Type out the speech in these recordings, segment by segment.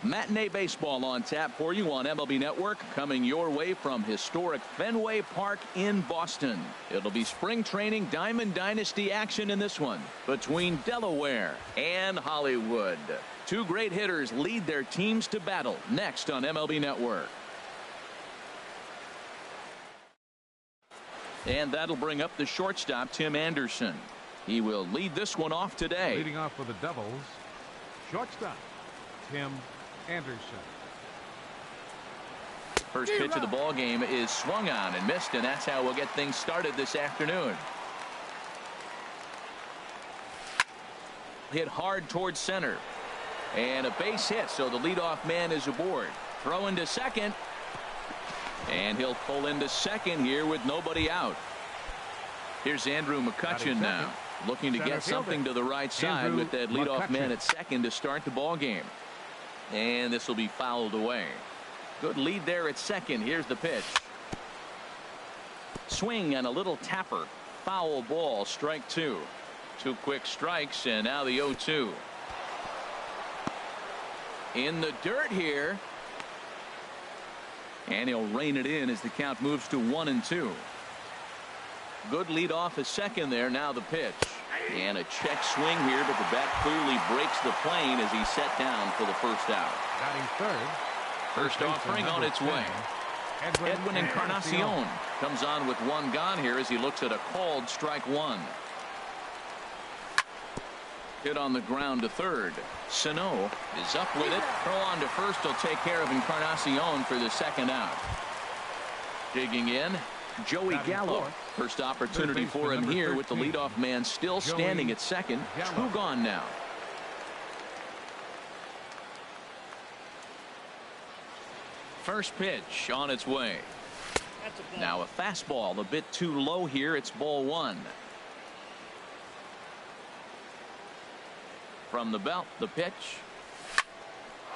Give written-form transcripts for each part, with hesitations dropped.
Matinee baseball on tap for you on MLB Network, coming your way from historic Fenway Park in Boston. It'll be spring training Diamond Dynasty action in this one between Delaware and Hollywood. Two great hitters lead their teams to battle next on MLB Network. And that'll bring up the shortstop, Tim Anderson. He will lead this one off today. Leading off for the Devils, shortstop, Tim Anderson. First pitch of the ball game is swung on and missed, and that's how we'll get things started this afternoon. Hit hard towards center. And a base hit, so the leadoff man is aboard. Throw into second. And he'll pull into second here with nobody out. Here's Andrew McCutchen now, looking to get something to the right side with that leadoff man at second to start the ball game. And this will be fouled away. Good lead there at second. Here's the pitch. Swing and a little tapper. Foul ball, strike two. Two quick strikes, and now the 0-2. In the dirt here. And he'll rein it in as the count moves to 1-2. Good lead off at second there. Now the pitch. And a check swing here, but the bat clearly breaks the plane as he's set down for the first out. Batting third. First offering on its way. Edwin Encarnacion comes on with one gone here as he looks at a called strike one. Hit on the ground to third. Sano is up with it. Throw on to first will take care of Encarnacion for the second out. Digging in, Joey Gallo. First opportunity for him here with the leadoff man still standing at second. Two gone now. First pitch on its way. Now a fastball a bit too low here. It's ball one. From the belt, the pitch.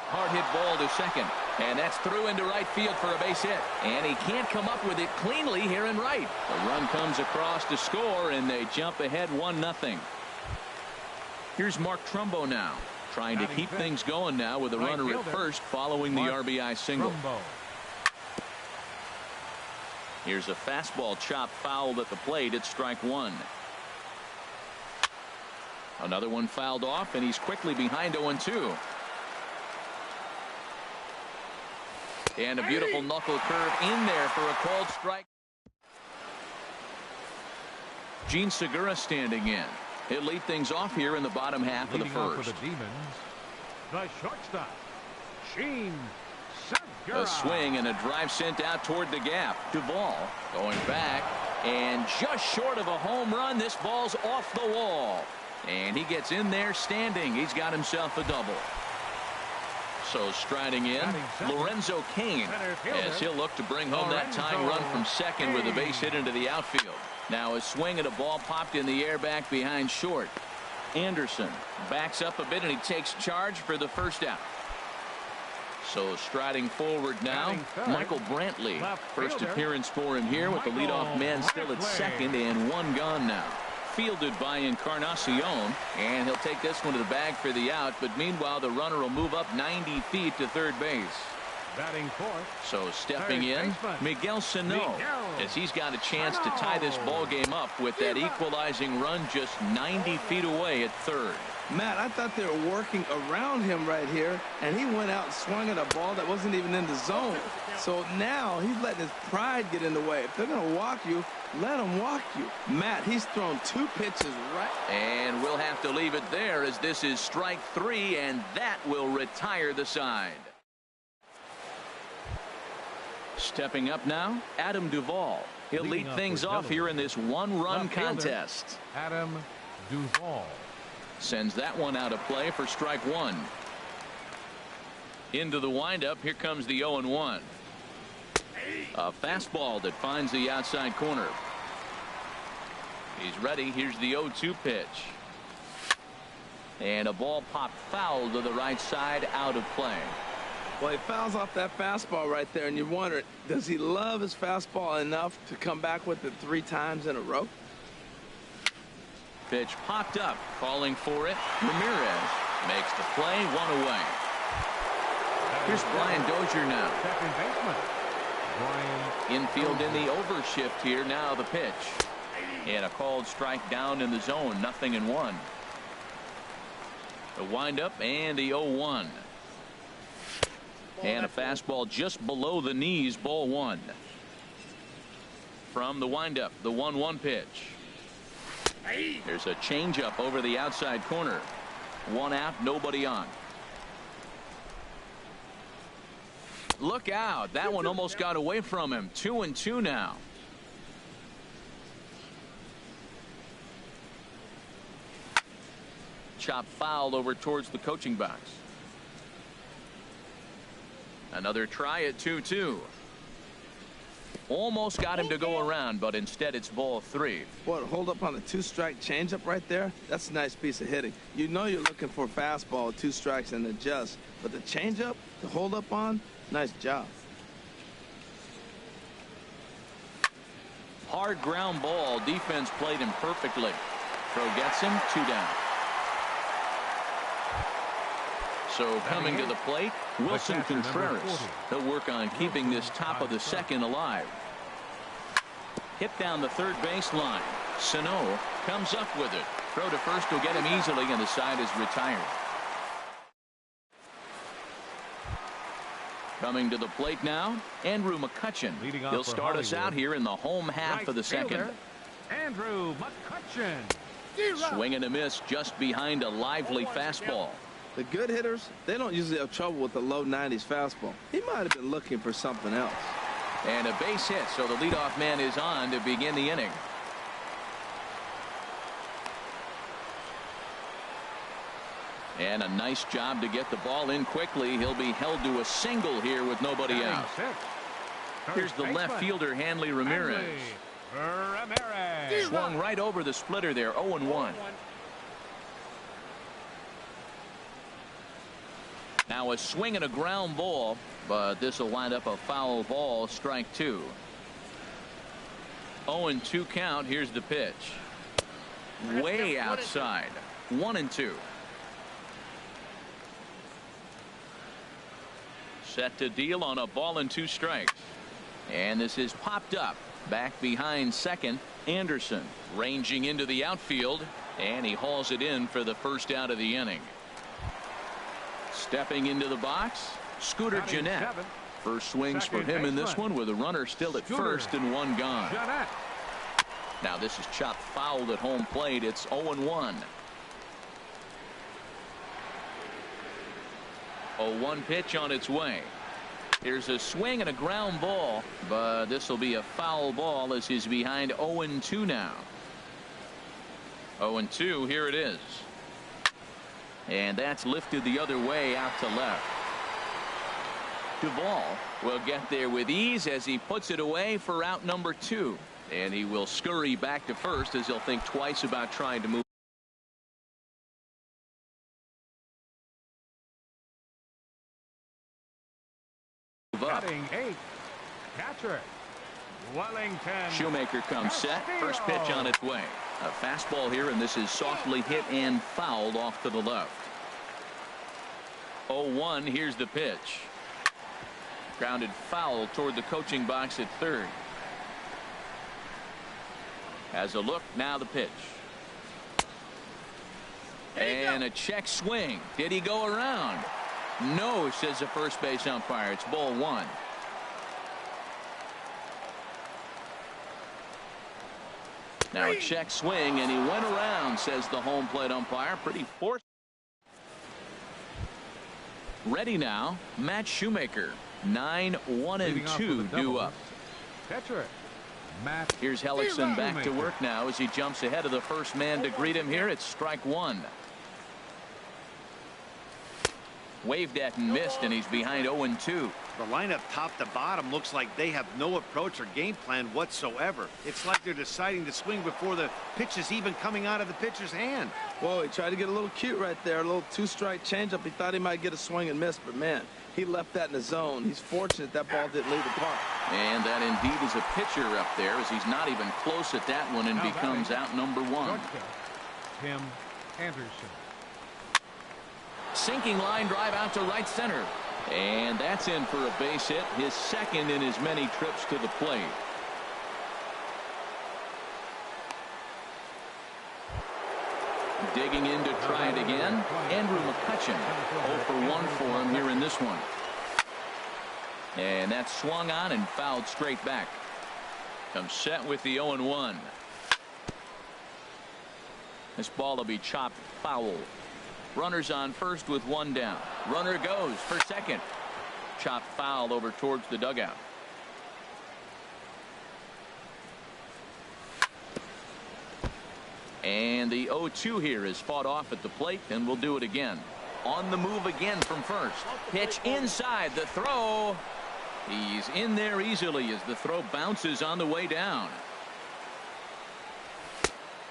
Hard hit ball to second. And that's through into right field for a base hit. And he can't come up with it cleanly here in right. The run comes across to score, and they jump ahead 1-0. Here's Mark Trumbo now, trying to keep things going now with a runner at first following the RBI single. Here's a fastball chopped fouled at the plate. It's strike one. Another one fouled off, and he's quickly behind 0-2. And a beautiful knuckle curve in there for a called strike. Gene Segura standing in. He'll lead things off here in the bottom half of the first. For the Demons, the shortstop, Gene Segura. A swing and a drive sent out toward the gap. Duvall going back, and just short of a home run. This ball's off the wall. And he gets in there standing. He's got himself a double. So striding in, Lorenzo Cain, as he'll look to bring home that tying run from second with a base hit into the outfield. Now a swing and a ball popped in the air back behind short. Anderson backs up a bit, and he takes charge for the first out. So striding forward now, Michael Brantley. First appearance for him here with the leadoff man still at second, and one gone now. Fielded by Encarnacion, and he'll take this one to the bag for the out, but meanwhile the runner will move up 90 feet to third base. Batting fourth. So stepping in, Miguel Sano, as he's got a chance to tie this ball game up with that equalizing run just 90 feet away at third. Matt, I thought they were working around him right here, and he went out and swung at a ball that wasn't even in the zone. So now he's letting his pride get in the way. If they're going to walk you, let them walk you. Matt, he's thrown two pitches right. And we'll have to leave it there as this is strike three, and that will retire the side. Stepping up now, Adam Duvall. He'll lead things off here in this one-run contest. Adam Duvall sends that one out of play for strike one. Into the windup, here comes the 0-1. A fastball that finds the outside corner. He's ready. Here's the 0-2 pitch. And a ball popped foul to the right side, out of play. Well, he fouls off that fastball right there, and you wonder, does he love his fastball enough to come back with it 3 times in a row? Pitch popped up, calling for it. Ramirez makes the play, one away. Here's Brian Dozier now. Second baseman. Brian. Infield in the overshift here. Now the pitch. And a called strike down in the zone. 0-1. The windup and the 0-1. And a fastball just below the knees. Ball 1. From the windup, the 1-1 pitch. There's a changeup over the outside corner. 1 out, nobody on. Look out. That one almost got away from him. 2-2 now. Chop foul over towards the coaching box. Another try at 2-2. Almost got him to go around, but instead it's ball 3. What, hold up on a 2-strike changeup right there? That's a nice piece of hitting. You know you're looking for a fastball, 2 strikes and adjust. But the changeup to hold up on, nice job. Hard ground ball. Defense played him perfectly. Throw gets him. 2 down. So coming to the plate, Wilson Contreras. He'll work on keeping this top of the second alive. Hit down the third baseline. Sano comes up with it. Throw to first will get him easily, and the side is retired. Coming to the plate now, Andrew McCutchen. He'll start us out here in the home half of the second. Andrew McCutchen. Swing and a miss just behind a lively fastball. The good hitters, they don't usually have trouble with the low 90s fastball. He might have been looking for something else. And a base hit, so the leadoff man is on to begin the inning. And a nice job to get the ball in quickly. He'll be held to a single here with nobody out. Here's the left fielder, Hanley Ramirez. Swung right over the splitter there. 0-1. Now a swing and a ground ball, but this will wind up a foul ball. Strike 2. 0-2 count. Here's the pitch. Way outside. 1-2. Set to deal on a ball and 2 strikes. And this is popped up. Back behind second. Anderson ranging into the outfield, and he hauls it in for the first out of the inning. Stepping into the box, Scooter Gennett. First swings for him in this one with a runner still at first and 1 gone. Now this is chopped fouled at home plate. It's 0-1. 0-1 pitch on its way. Here's a swing and a ground ball, but this will be a foul ball as he's behind 0-2 now. 0-2, here it is. And that's lifted the other way out to left. Duvall will get there with ease as he puts it away for out number 2. And he will scurry back to first as he'll think twice about trying to move. Batting 8. Catcher Wellington. Shoemaker comes set. First pitch on its way. A fastball here, and this is softly hit and fouled off to the left. 0-1. Here's the pitch. Grounded foul toward the coaching box at third. Has a look. Now the pitch. And a check swing. Did he go around? No, says the first base umpire. It's ball 1. Now a check swing, and he went around, says the home plate umpire. Pretty forced. Ready now, Matt Shoemaker. 9-1-2 due up. Catcher Matt. Here's Hellickson back to work now as he jumps ahead of the first man to greet him here. It's strike 1. Waved at and missed, and he's behind 0-2. The lineup top to bottom looks like they have no approach or game plan whatsoever. It's like they're deciding to swing before the pitch is even coming out of the pitcher's hand. Whoa, he tried to get a little cute right there. A little 2-strike changeup. He thought he might get a swing and miss, but man, he left that in the zone. He's fortunate that ball didn't leave the park. And that indeed is a pitcher up there, as he's not even close at that one and becomes out number 1. Tim Anderson. Sinking line drive out to right center. And that's in for a base hit, his second in as many trips to the plate. Digging in to try it again. Andrew McCutchen, 0 for 1 for him here in this one. And that's swung on and fouled straight back. Comes set with the 0-1. This ball will be chopped foul. Runners on first with one down. Runner goes for second. Chopped foul over towards the dugout. And the 0-2 here is fought off at the plate, and we'll do it again. On the move again from first. Pitch inside. The throw. He's in there easily as the throw bounces on the way down.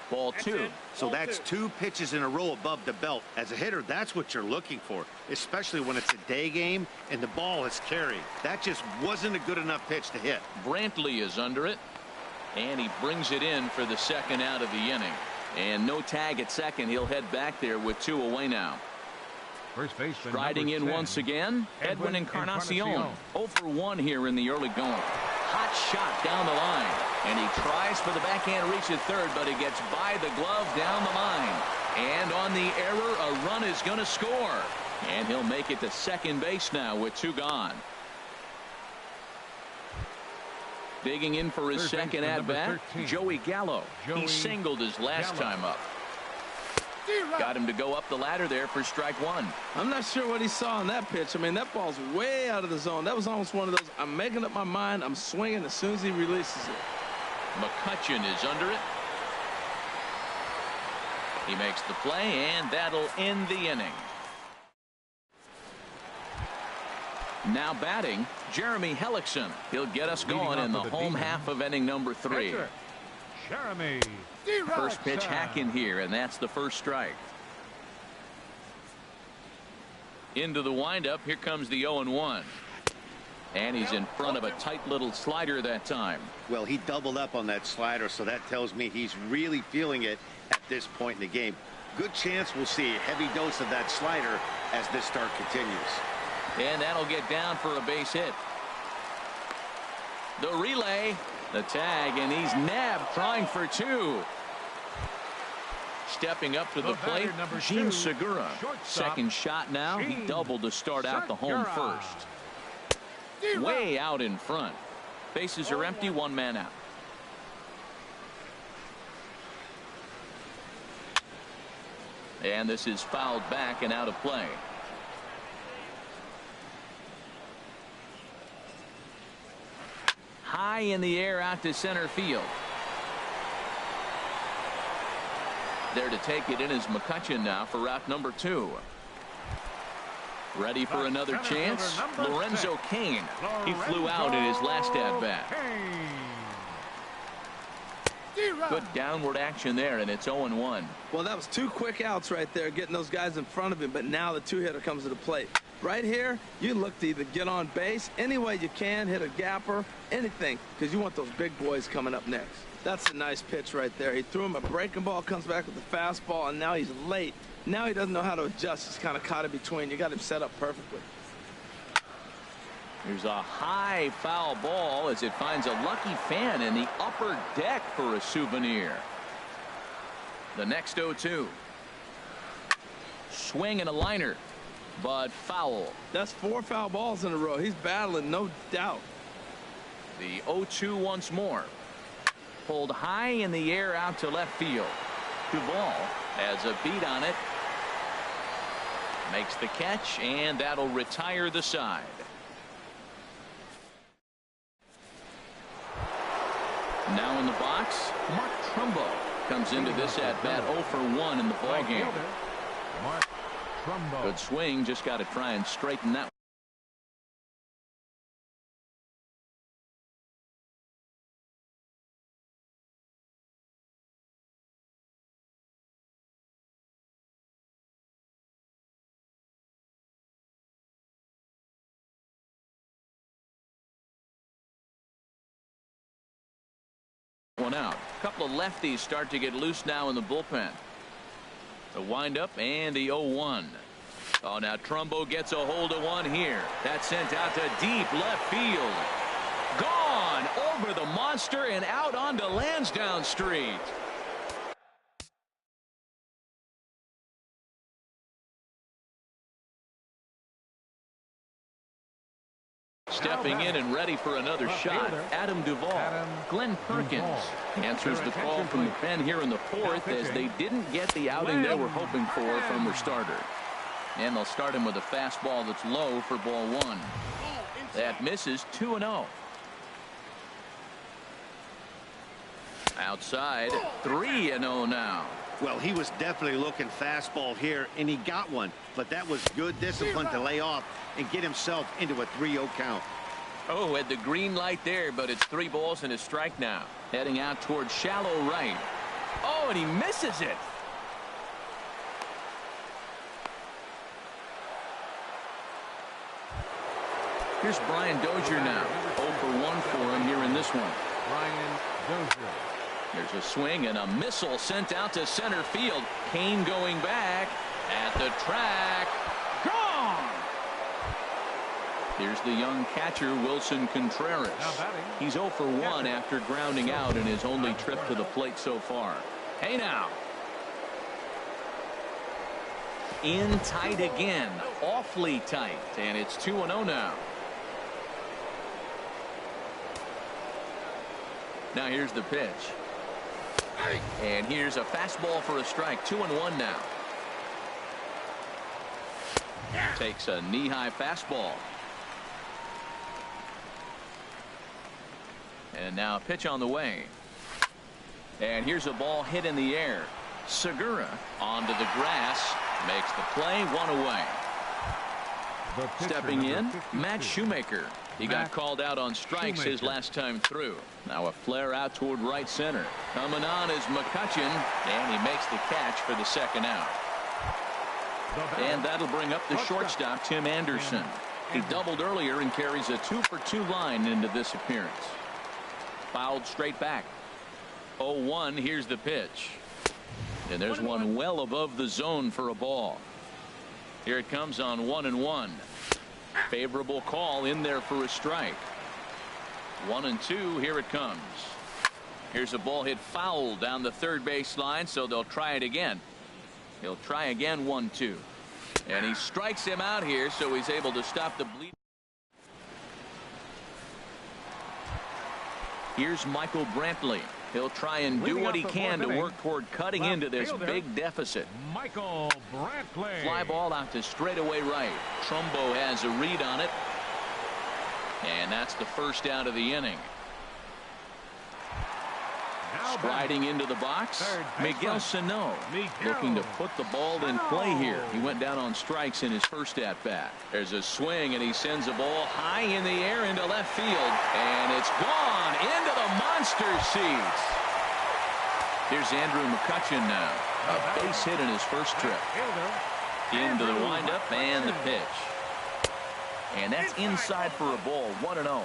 Ball 2. So that's 2 pitches in a row above the belt. As a hitter, that's what you're looking for, especially when it's a day game and the ball is carried. That just wasn't a good enough pitch to hit. Brantley is under it, and he brings it in for the second out of the inning. And no tag at second. He'll head back there with 2 away now. First baseman Striding in 10, once again, Edwin Encarnacion. 0 for 1 here in the early going. Hot shot down the line, and he tries for the backhand reach at third, but he gets by the glove down the line. And on the error, a run is going to score, and he'll make it to second base now with 2 gone. Digging in for his second at bat, Joey Gallo. He singled his last time up. Got him to go up the ladder there for strike 1. I'm not sure what he saw on that pitch. I mean, that ball's way out of the zone. That was almost one of those, I'm making up my mind, I'm swinging as soon as he releases it. McCutchen is under it. He makes the play, and that'll end the inning. Now batting, Jeremy Hellickson. He'll get us going in the home half of inning number 3. Jeremy. First pitch hack in here, and that's the first strike. Into the windup. Here comes the 0-1. And he's in front of a tight little slider that time. Well, he doubled up on that slider, so that tells me he's really feeling it at this point in the game. Good chance we'll see a heavy dose of that slider as this start continues. And that'll get down for a base hit. The relay, the tag, and he's nabbed trying for 2. Stepping up to the plate, Gene Segura. Second shot now. He doubled to start out the home first. Way out in front. Bases are empty, 1 man out. And this is fouled back and out of play. High in the air out to center field. There to take it in is McCutchen now for route number 2. Ready for another chance? Lorenzo Cain. He flew out in his last at-bat. Good downward action there, and it's 0-1. Well, that was 2 quick outs right there, getting those guys in front of him, but now the 2-hitter comes to the plate. Right here, you look to either get on base any way you can, hit a gapper, anything, because you want those big boys coming up next. That's a nice pitch right there. He threw him a breaking ball, comes back with the fastball, and now he's late. Now he doesn't know how to adjust. He's kind of caught in between. You got him set up perfectly. There's a high foul ball as it finds a lucky fan in the upper deck for a souvenir. The next 0-2. Swing and a liner, but foul. That's 4 foul balls in a row. He's battling, no doubt. The 0-2 once more. Pulled high in the air out to left field. Duvall has a beat on it. Makes the catch, and that'll retire the side. Now in the box, Mark Trumbo comes into this at-bat 0 for 1 in the ballgame. Mark Trumbo. Good swing, just got to try and straighten that. One out. A couple of lefties start to get loose now in the bullpen. The windup and the 0-1. Oh, now Trumbo gets a hold of one here. That's sent out to deep left field. Gone over the monster and out onto Lansdowne Street. Stepping in and ready for another shot, Adam Duvall. Glenn Perkins answers the call from the pen here in the fourth as they didn't get the outing they were hoping for from their starter. And they'll start him with a fastball that's low for ball one. That misses 2-0. Outside, 3-0 now. Well, he was definitely looking fastball here, and he got one. But that was good discipline to lay off and get himself into a 3-0 count. Oh, had the green light there, but it's 3 balls and a strike now. Heading out towards shallow right. Oh, and he misses it. Here's Brian Dozier now. 0 for 1 for him here in this one. Brian Dozier. There's a swing and a missile sent out to center field. Kane going back at the track. Gone! Here's the young catcher, Wilson Contreras. He's 0 for 1 after grounding out in his only trip to the plate so far. Hey now. In tight again. Awfully tight. And it's 2-0 now. Now here's the pitch. And here's a fastball for a strike. 2-1 now. Takes a knee-high fastball. And now a pitch on the way. And here's a ball hit in the air. Segura onto the grass. Makes the play, 1 away. Stepping in, Matt Shoemaker. He got called out on strikes his last time through. Now a flare out toward right center. Coming on is McCutchen, and he makes the catch for the second out. And that'll bring up the shortstop, Tim Anderson. He doubled earlier and carries a 2 for 2 line into this appearance. Fouled straight back. 0-1, here's the pitch. And there's one well above the zone for a ball. Here it comes on 1-1. Favorable call in there for a strike. 1-2. Here it comes. Here's a ball hit foul down the third base line, so they'll try it again. He'll try again. 1-2. And he strikes him out here, so he's able to stop the bleed. Here's Michael Brantley. He'll try and do what he can to work toward cutting into this big deficit. Michael Brantley. Fly ball out to straightaway right. Trumbo has a read on it. And that's the first out of the inning. Striding into the box, Miguel Sano, looking to put the ball in play here. He went down on strikes in his first at-bat. There's a swing, and he sends a ball high in the air into left field, and it's gone into the monster seats. Here's Andrew McCutchen now. A base hit in his first trip. Into the windup and the pitch. And that's inside for a ball. 1-0.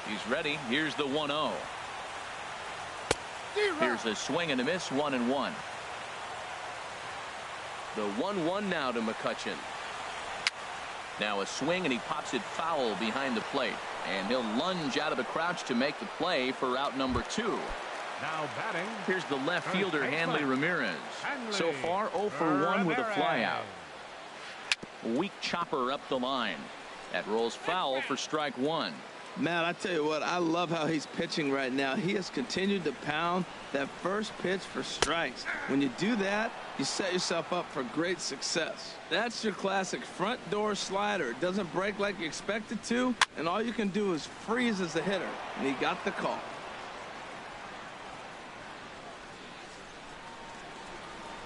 He's ready. Here's the 1-0. Here's a swing and a miss. 1-1. The 1-1 now to McCutchen. Now a swing, and he pops it foul behind the plate, and he'll lunge out of the crouch to make the play for out number 2. Now batting. Here's the left fielder, Hanley Ramirez. So far 0 for 1 with a flyout. Weak chopper up the line. That rolls foul for strike 1. Matt, I tell you what, I love how he's pitching right now. He has continued to pound that first pitch for strikes. When you do that, you set yourself up for great success. That's your classic front door slider. It doesn't break like you expect it to, and all you can do is freeze as a hitter. And he got the call.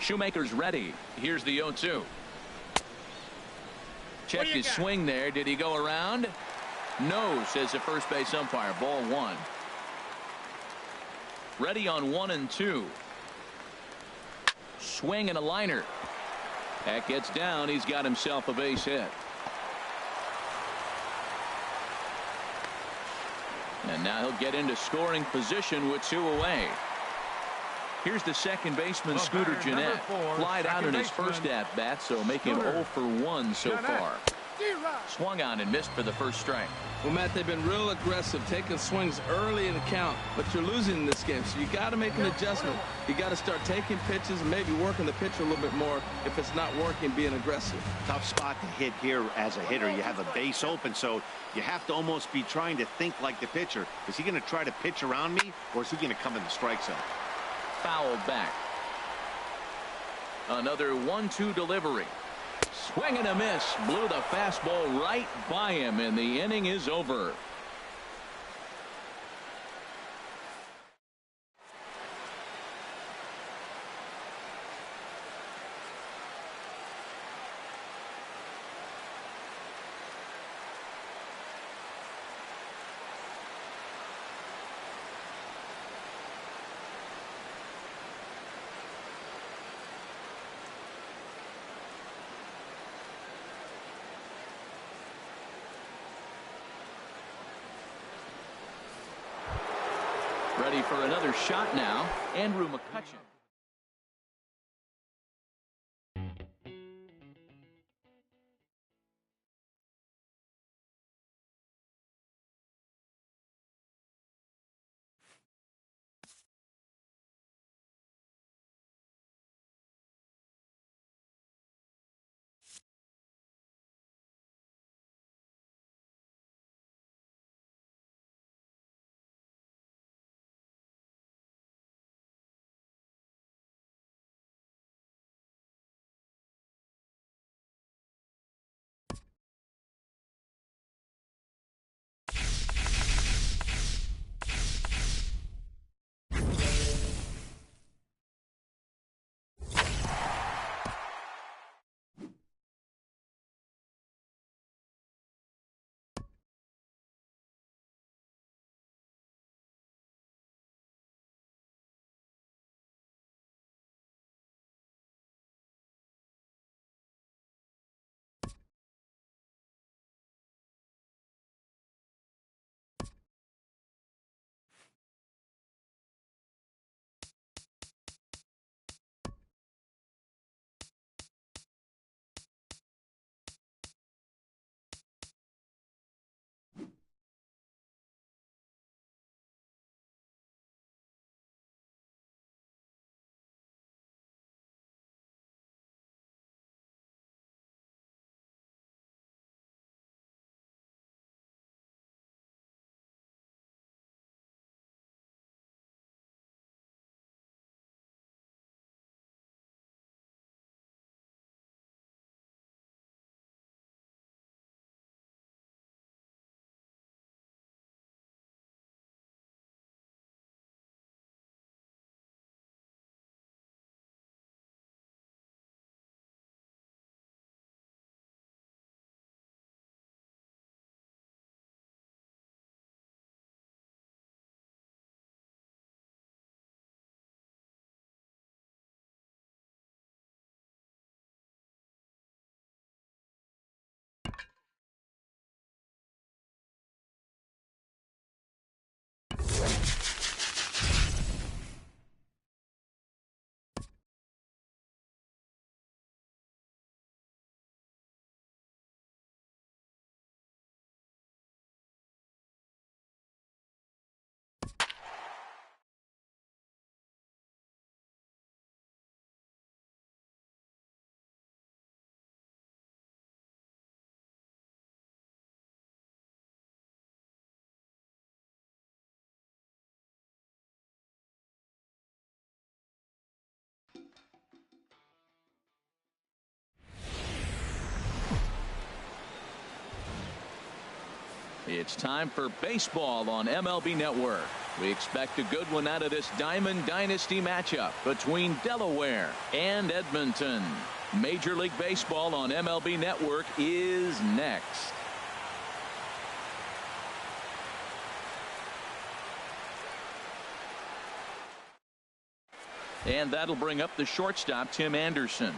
Shoemaker's ready. Here's the 0-2. Check his swing there. Did he go around? No, says the first base umpire. Ball 1. Ready on 1-2. Swing and a liner. That gets down. He's got himself a base hit. And now he'll get into scoring position with 2 away. Here's the second baseman, The Scooter batter, Gennett. number 4, Flied out in his second first baseman, at-bat, so making him Scooter 0 for 1 so Gennett. far. Swung on and missed for the first strike. Well, Matt, they've been real aggressive, taking swings early in the count, but you're losing in this game, so you got to make an adjustment. You got to start taking pitches and maybe working the pitcher a little bit more if it's not working, being aggressive. Tough spot to hit here as a hitter. You have a base open, so you have to almost be trying to think like the pitcher. Is he going to try to pitch around me, or is he going to come in the strike zone? Fouled back. Another 1-2 delivery. Swing and a miss. Blew the fastball right by him, and the inning is over. Ready for another shot now, Andrew McCutchen. It's time for baseball on MLB Network. We expect a good one out of this Diamond Dynasty matchup between Delaware and Edmonton. Major League Baseball on MLB Network is next. And that'll bring up the shortstop, Tim Anderson.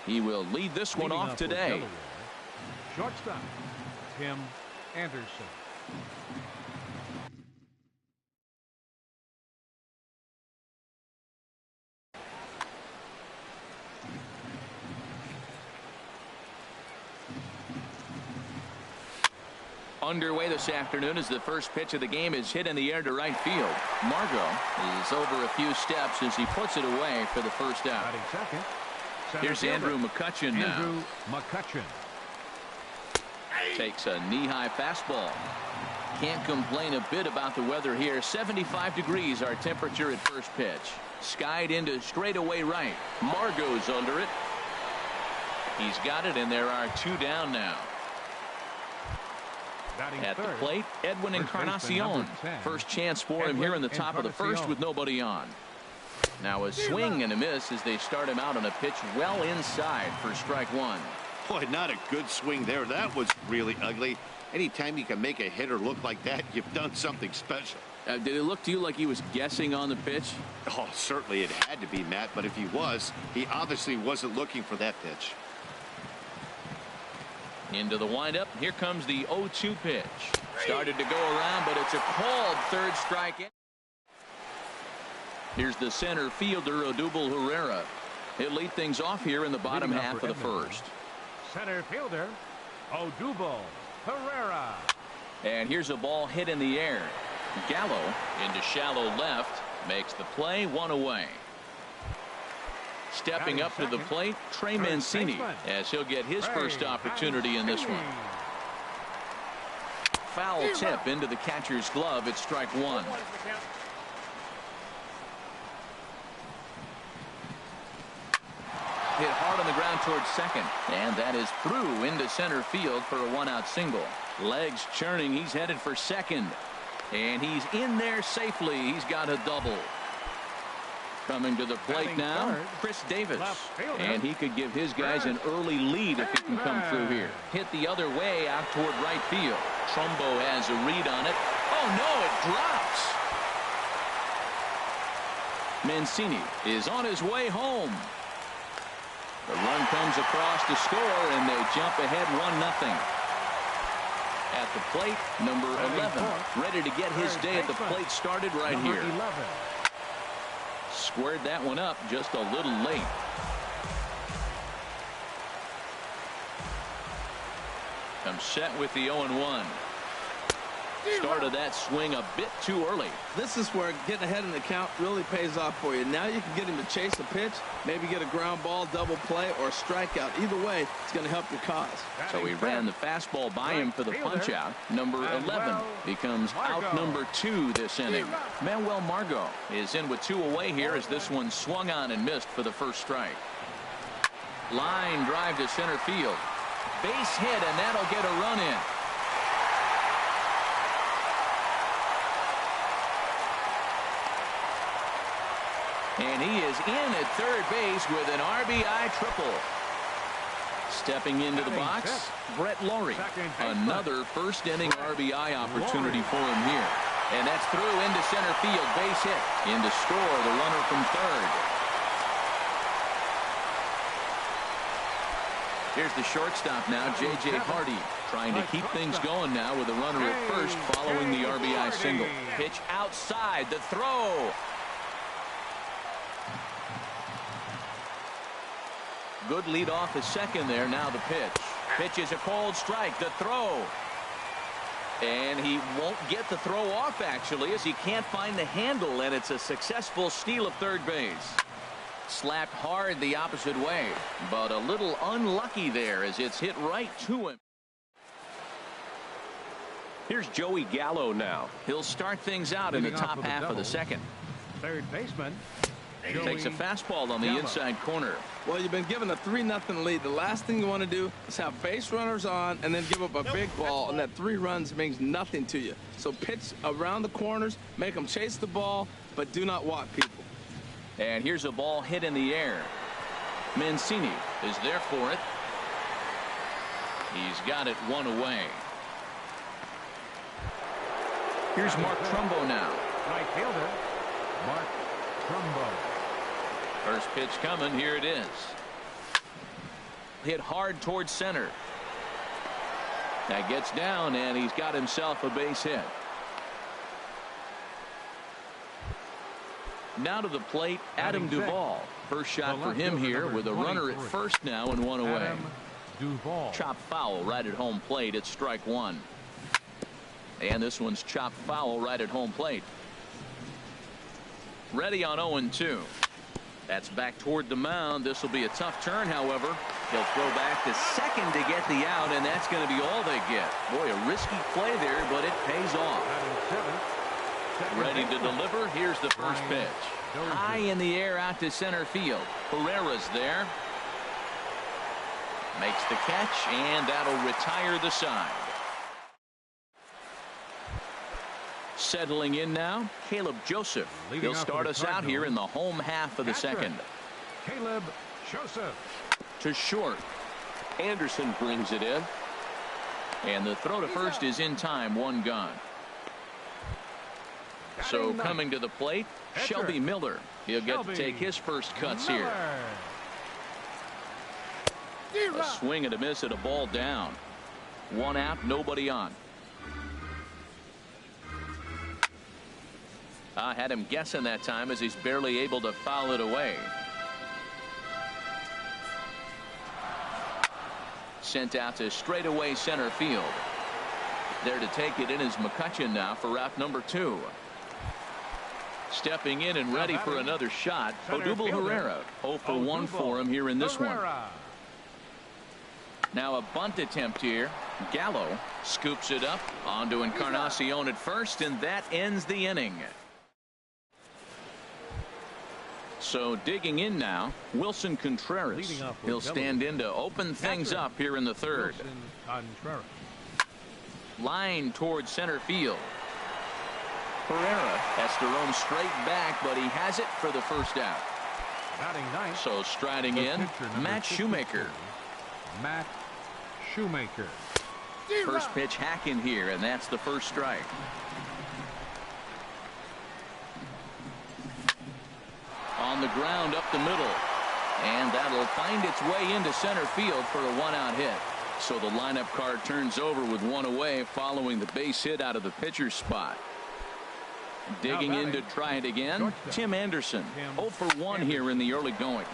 He will lead this one off today. Shortstop, Tim Anderson. Underway this afternoon as the first pitch of the game is hit in the air to right field. Margot is over a few steps as he puts it away for the first out. Batting second. Here's Andrew McCutchen now. Andrew McCutchen. Takes a knee-high fastball. Can't complain a bit about the weather here. 75 degrees our temperature at first pitch. Skied into straightaway right. Margot's under it. He's got it, and there are 2 down now. Batting At the third. plate, Edwin First baseman, Encarnacion. number 10. First chance for him here in the top of the first with nobody on. Now a swing and a miss as they start him out on a pitch well inside for strike 1. Boy, not a good swing there. That was really ugly. Anytime you can make a hitter look like that, you've done something special. Did it look to you like he was guessing on the pitch? Oh, certainly it had to be, Matt, but if he was, he obviously wasn't looking for that pitch. Into the windup. Here comes the 0-2 pitch. Started to go around, but it's a called third strike. Here's the center fielder, Odubel Herrera. He'll lead things off here in the bottom half of the first. Center fielder, Odubel Herrera. And here's a ball hit in the air. Gallo into shallow left. Makes the play, 1 away. Stepping up to the plate, Trey Mancini, as he'll get his first opportunity in this one. Foul tip into the catcher's glove. It's strike 1. Hit hard on the ground towards second, and that is through into center field for a 1-out single. Legs churning. He's headed for second, and he's in there safely. He's got a double. Coming to the plate now, Chris Davis, and he could give his guys an early lead if he can come through here. Hit the other way out toward right field. Trumbo has a read on it. Oh no, it drops. Mancini is on his way home. The run comes across to score, and they jump ahead 1-0. At the plate, number 11, ready to get his day at the plate started right here. Squared that one up just a little late. Comes set with the 0-1. Started that swing a bit too early. This is where getting ahead in the count really pays off for you. Now you can get him to chase a pitch, maybe get a ground ball, double play, or a strikeout. Either way, it's going to help your cause. So he ran the fastball by him for the punch-out. Number 11 becomes out number 2 this inning. Manuel Margot is in with 2 away here as this one swung on and missed for the first strike. Line drive to center field. Base hit, and that'll get a run in. And he is in at third base with an RBI triple. Stepping into the box, Brett Laurie. Another first inning RBI opportunity for him here. And that's through into center field, base hit. In to score the runner from third. Here's the shortstop now, J.J. Hardy, trying to keep things going now with a runner at first following the RBI single. Pitch outside, the throw. Good lead off the second there. Now the pitch. Pitch is a cold strike. The throw. And he won't get the throw off, actually, as he can't find the handle, and it's a successful steal of third base. Slapped hard the opposite way, but a little unlucky there as it's hit right to him. Here's Joey Gallo now. He'll start things out in the top half of the second. Third baseman. Takes a fastball on the inside corner. Well, you've been given a 3-0 lead. The last thing you want to do is have base runners on and then give up a big ball, and that 3 runs means nothing to you. So pitch around the corners, make them chase the ball, but do not walk people. And here's a ball hit in the air. Mancini is there for it. He's got it 1 away. Here's Mark Trumbo now. Right fielder, Mark Trumbo. First pitch coming. Here it is. Hit hard towards center. That gets down, and he's got himself a base hit. Now to the plate, Adam Duvall. First shot for him here with a runner at first now and 1 away. Adam Duvall. Chop foul right at home plate. It's strike 1. And this one's chopped foul right at home plate. Ready on 0-2. That's back toward the mound. This will be a tough turn, however. He'll throw back to second to get the out, and that's going to be all they get. Boy, a risky play there, but it pays off. Ready to deliver. Here's the first pitch. High in the air out to center field. Herrera's there. Makes the catch, and that'll retire the side. Settling in now, Caleb Joseph. He'll start us out here in the home half of the second. Caleb Joseph. To short. Anderson brings it in. And the throw to first is in time, one gone. So coming to the plate, Shelby Miller. He'll get to take his first cuts here. A swing and a miss at a ball down. One out, nobody on. I had him guessing that time as he's barely able to foul it away. Sent out to straightaway center field. There to take it in is McCutcheon now for out number 2. Stepping in and ready for another shot, Odubel Herrera. 0 for 1 for him here in this one. Now a bunt attempt here. Gallo scoops it up onto Encarnacion at first, and that ends the inning. So digging in now, Wilson Contreras. He'll stand in to open things up here in the third. Line towards center field. Herrera has to roam straight back, but he has it for the first out. So striding in, Matt Shoemaker. Matt Shoemaker. First pitch hacking here, and that's the first strike. On the ground up the middle, and that'll find its way into center field for a one-out hit. So the lineup card turns over with one away following the base hit out of the pitcher's spot. Digging in to try it again, Tim Anderson. 0 for 1 here in the early going.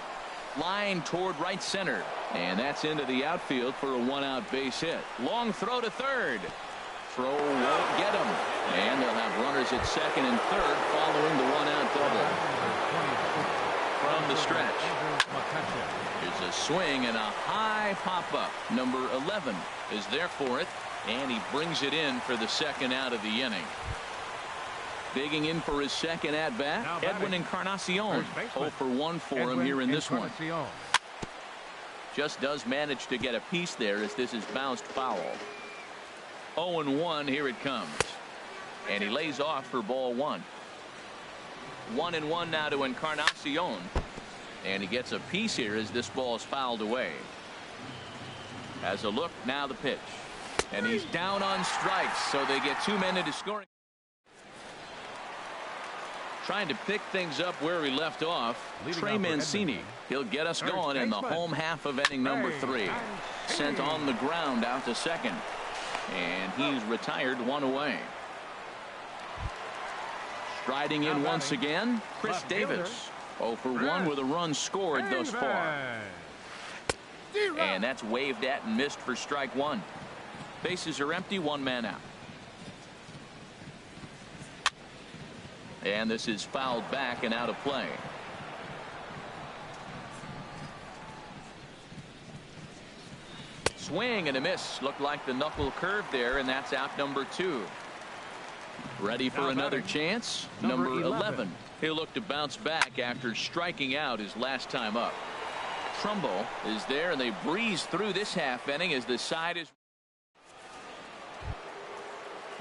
Line toward right center, and that's into the outfield for a one-out base hit. Long throw to third. Throw won't get him, and they'll have runners at second and third following the one-out double. From the stretch, there's a swing and a high pop-up. Number 11 is there for it, and he brings it in for the second out of the inning. Digging in for his second at-bat, Edwin Encarnacion. 0 for 1 for him here in this one. Just does manage to get a piece there as this is bounced foul. 0-1, here it comes. And he lays off for ball 1. 1-1 now to Encarnacion. And he gets a piece here as this ball is fouled away. Has a look, now the pitch. And he's down on strikes, so they get 2 men into scoring. Trying to pick things up where he left off, Trey Mancini. He'll get us going in the home half of inning number 3. Sent on the ground out to second. And he's retired, one away. Striding in once again, Chris Davis. 0 for 1 with a run scored thus far. And that's waved at and missed for strike 1. Bases are empty, 1 man out. And this is fouled back and out of play. Swing and a miss. Looked like the knuckle curve there, and that's out number 2. Ready for another chance. Number 11. He'll look to bounce back after striking out his last time up. Trumbull is there, and they breeze through this half inning as the side is.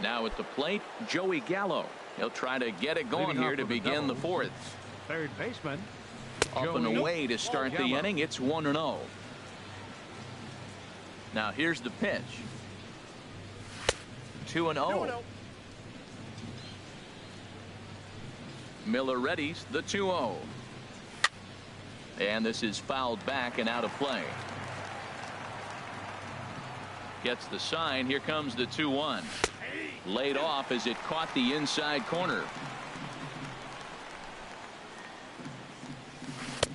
Now at the plate, Joey Gallo. He'll try to get it going here to begin the 4th. Third baseman. Up and away to start the inning. It's 1-0. Now here's the pitch. 2-0. Miller readies the 2-0. And this is fouled back and out of play. Gets the sign. Here comes the 2-1. Laid off as it caught the inside corner.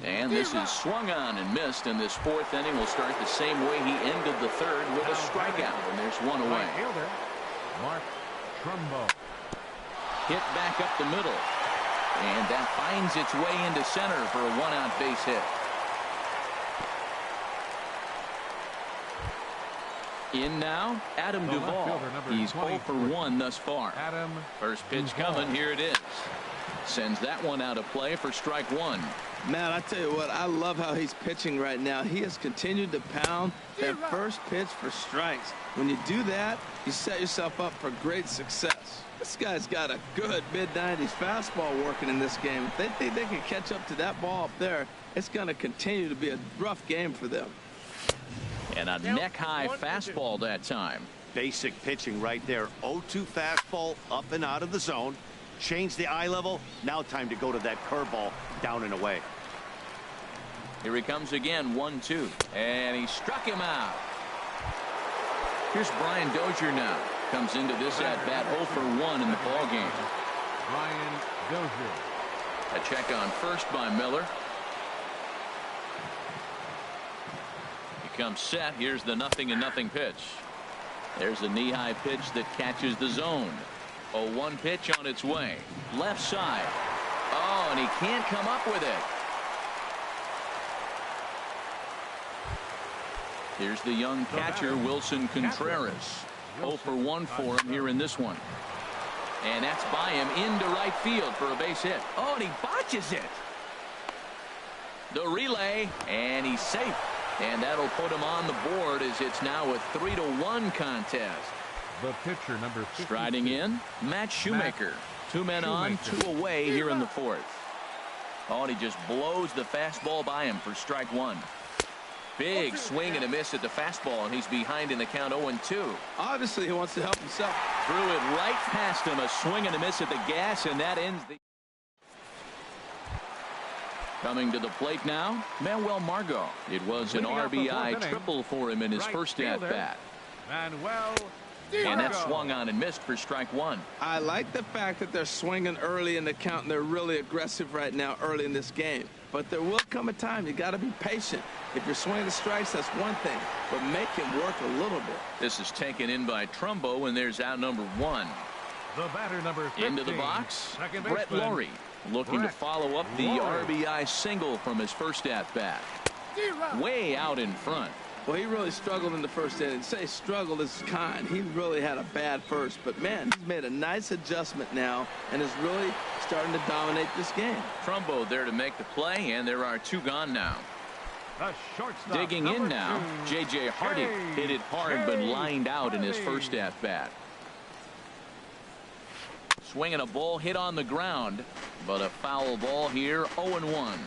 And this is swung on and missed, and this 4th inning will start the same way he ended the 3rd with a strikeout, and there's one away. Mark Trumbo. Hit back up the middle. And that finds its way into center for a one-out base hit. In now, Adam Duvall. He's 0 for 1 thus far. Adam First pitch Duvall. coming. Here it is. Sends that one out of play for strike one. Man, I tell you what, I love how he's pitching right now. He has continued to pound that first pitch for strikes. When you do that, you set yourself up for great success. This guy's got a good mid-90s fastball working in this game. If they think they can catch up to that ball up there, it's going to continue to be a rough game for them. And a neck-high fastball that time. Basic pitching right there. 0-2 fastball up and out of the zone. Change the eye level. Now time to go to that curveball down and away. Here he comes again, 1-2. And he struck him out. Here's Brian Dozier now. Comes into this at-bat 0 for 1 in the ball game. Brian Dozier. A check on first by Miller. He comes set. Here's the 0-0 pitch. There's a knee-high pitch that catches the zone. 0-1 pitch on its way. Left side. Oh, and he can't come up with it. Here's the young catcher, Wilson Contreras. 0 for 1 for him here in this one. And that's by him into right field for a base hit. Oh, and he botches it. The relay, and he's safe. And that'll put him on the board as it's now a 3-1 contest. The pitcher, number 50. Striding in, Matt Shoemaker. 2 men on, 2 away here in the fourth. Oh, and he just blows the fastball by him for strike one. Big swing and a miss at the fastball, and he's behind in the count 0-2. Obviously, he wants to help himself. Threw it right past him, a swing and a miss at the gas, and that ends the... Coming to the plate now, Manuel Margot. It was an RBI triple for him in his first at-bat. Manuel. And that swung on and missed for strike one. I like the fact that they're swinging early in the count, and they're really aggressive right now early in this game. But there will come a time you got to be patient. If you're swinging the strikes, that's one thing, but make him work a little bit. This is taken in by Trumbo, and there's out number 1. The batter, number 15. Into the box, Brett baseman, Laurie looking to follow up the RBI single from his first at-bat. Way out in front. Well, he really struggled in the first inning. Say struggled is kind. He really had a bad first. But, man, he's made a nice adjustment now and is really starting to dominate this game. Trumbo there to make the play, and there are 2 gone now. The shortstop, Digging in now, 2, J.J. Hardy hit it hard but lined out in his first at-bat. Swinging a ball hit on the ground, but a foul ball here, 0-1.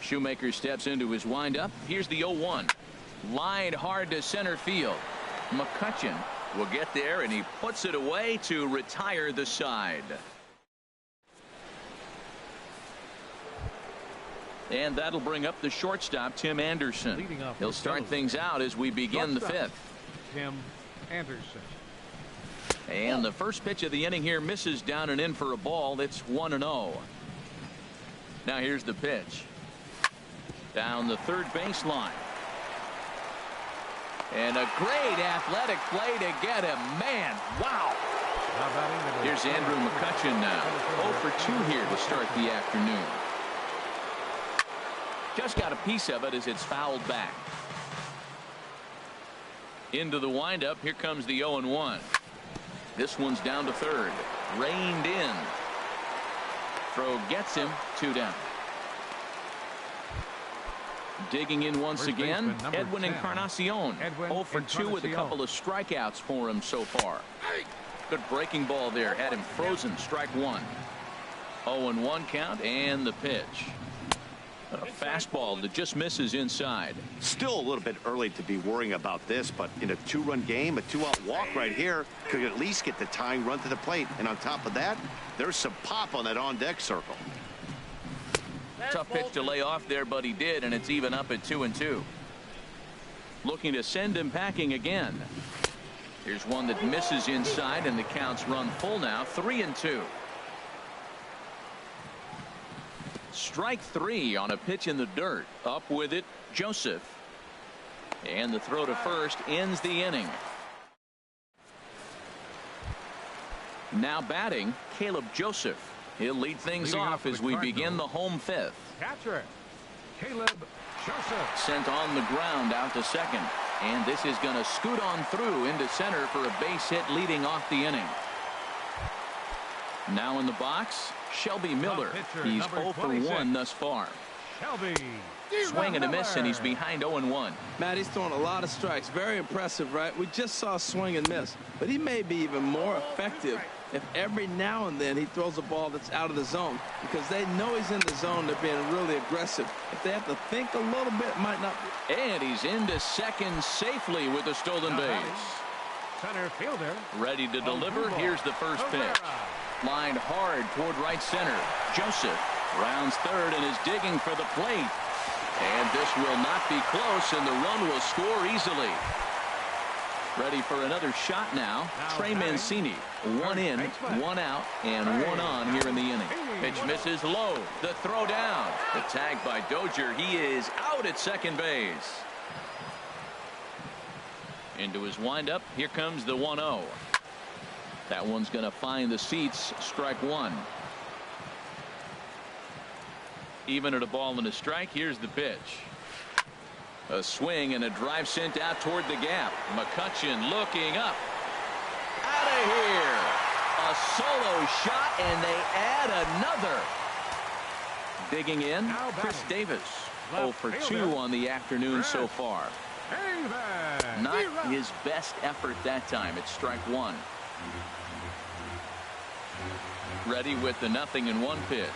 Shoemaker steps into his windup. Here's the 0-1. Lined hard to center field. McCutchen will get there, and he puts it away to retire the side. And that'll bring up the shortstop, Tim Anderson. He'll start things out as we begin the 5th. Tim Anderson. And the first pitch of the inning here misses down and in for a ball. It's 1-0. Now here's the pitch. Down the third baseline. And a great athletic play to get him. Man, wow. Here's Andrew McCutchen now. 0 for 2 here to start the afternoon. Just got a piece of it as it's fouled back. Into the windup. Here comes the 0-1. This one's down to third. Reined in. Throw gets him. 2 down. Digging in once again, Edwin Encarnacion. 0 for 2 with a couple of strikeouts for him so far. Good breaking ball there. Had him frozen. Strike 1. 0-1 count, and the pitch. A fastball that just misses inside. Still a little bit early to be worrying about this, but in a 2-run game, a 2-out walk right here could at least get the tying run to the plate. And on top of that, there's some pop on that on-deck circle. Tough pitch to lay off there, but he did, and it's even up at 2-2. Looking to send him packing again. Here's one that misses inside, and the counts run full now. 3-2. Strike 3 on a pitch in the dirt. Up with it, Joseph. And the throw to first ends the inning. Now batting, Caleb Joseph. He'll lead things Leading off as we begin the home fifth. Catcher, Caleb Joseph. Sent on the ground out to second. And this is going to scoot on through into center for a base hit leading off the inning. Now in the box, Shelby Miller. He's 0 for 1 thus far. Shelby. Swing and a miss, and he's behind 0-1. Matt, he's throwing a lot of strikes. Very impressive, right? We just saw swing and miss. But he may be even more effective if every now and then he throws a ball that's out of the zone, because they know he's in the zone. They're being really aggressive. If they have to think a little bit, it might not be. And he's into second safely with a stolen base. Center fielder. Ready to deliver. Here's the first pitch. Lined hard toward right center. Joseph rounds third and is digging for the plate. And this will not be close, and the run will score easily. Ready for another shot now. Trey Mancini. 1 in, 1 out, and 1 on here in the inning. Pitch misses low. The throw down. The tag by Dozier. He is out at second base. Into his windup. Here comes the 1-0. That one's going to find the seats. Strike one. Even at a ball and a strike. Here's the pitch. A swing and a drive sent out toward the gap. McCutchen looking up. Out of here. A solo shot, and they add another. Digging in, Chris Davis. 0 for 2 on the afternoon so far. Not his best effort that time. It's strike one. Ready with the 0-1 pitch.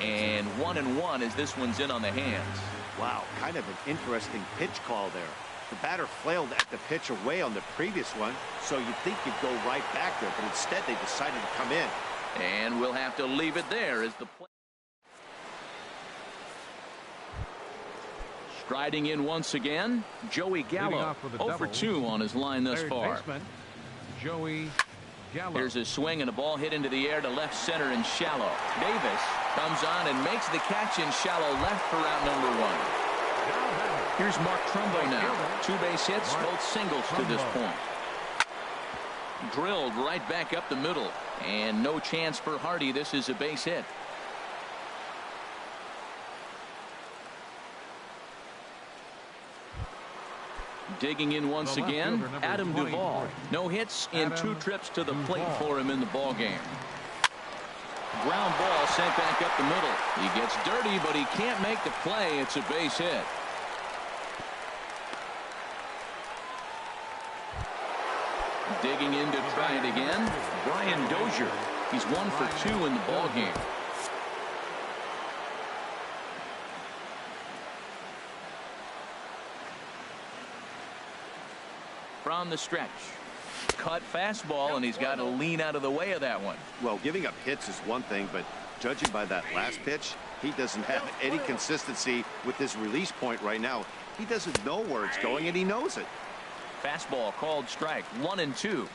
And 1-1 as this one's in on the hands. Wow, kind of an interesting pitch call there. The batter flailed at the pitch away on the previous one, so you'd think you'd go right back there, but instead they decided to come in. And we'll have to leave it there as the play. Striding in once again, Joey Gallo. 0 for 2 on his line thus far. Joey Gallo. Here's a swing and a ball hit into the air to left center and shallow. Davis comes on and makes the catch in shallow left for out number 1. Here's Mark Trumbo now. 2 base hits, both singles to this point. Drilled right back up the middle, and no chance for Hardy. This is a base hit. Digging in once again, Adam Duvall. No hits in 2 trips to the plate for him in the ball game. Ground ball sent back up the middle. He gets dirty, but he can't make the play. It's a base hit. Digging in to try it again, Brian Dozier. He's 1 for 2 in the ball game. From the stretch. Cut fastball, and he's got to lean out of the way of that one. Well, giving up hits is one thing, but judging by that last pitch, he doesn't have any consistency with this release point right now. He doesn't know where it's going, and he knows it. Fastball called strike. 1-2.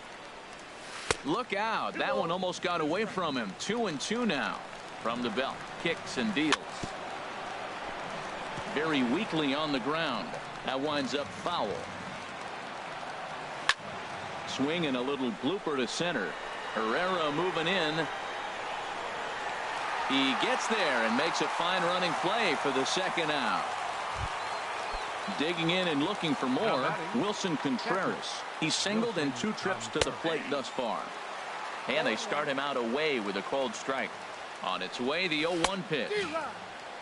Look out. That one almost got away from him. 2-2 now. From the belt. Kicks and deals. Very weakly on the ground. That winds up foul. Swing and a little blooper to center. Herrera moving in. He gets there and makes a fine running play for the second out. Digging in and looking for more, Wilson Contreras. He's singled in 2 trips to the plate thus far. And they start him out away with a called strike. On its way, the 0-1 pitch.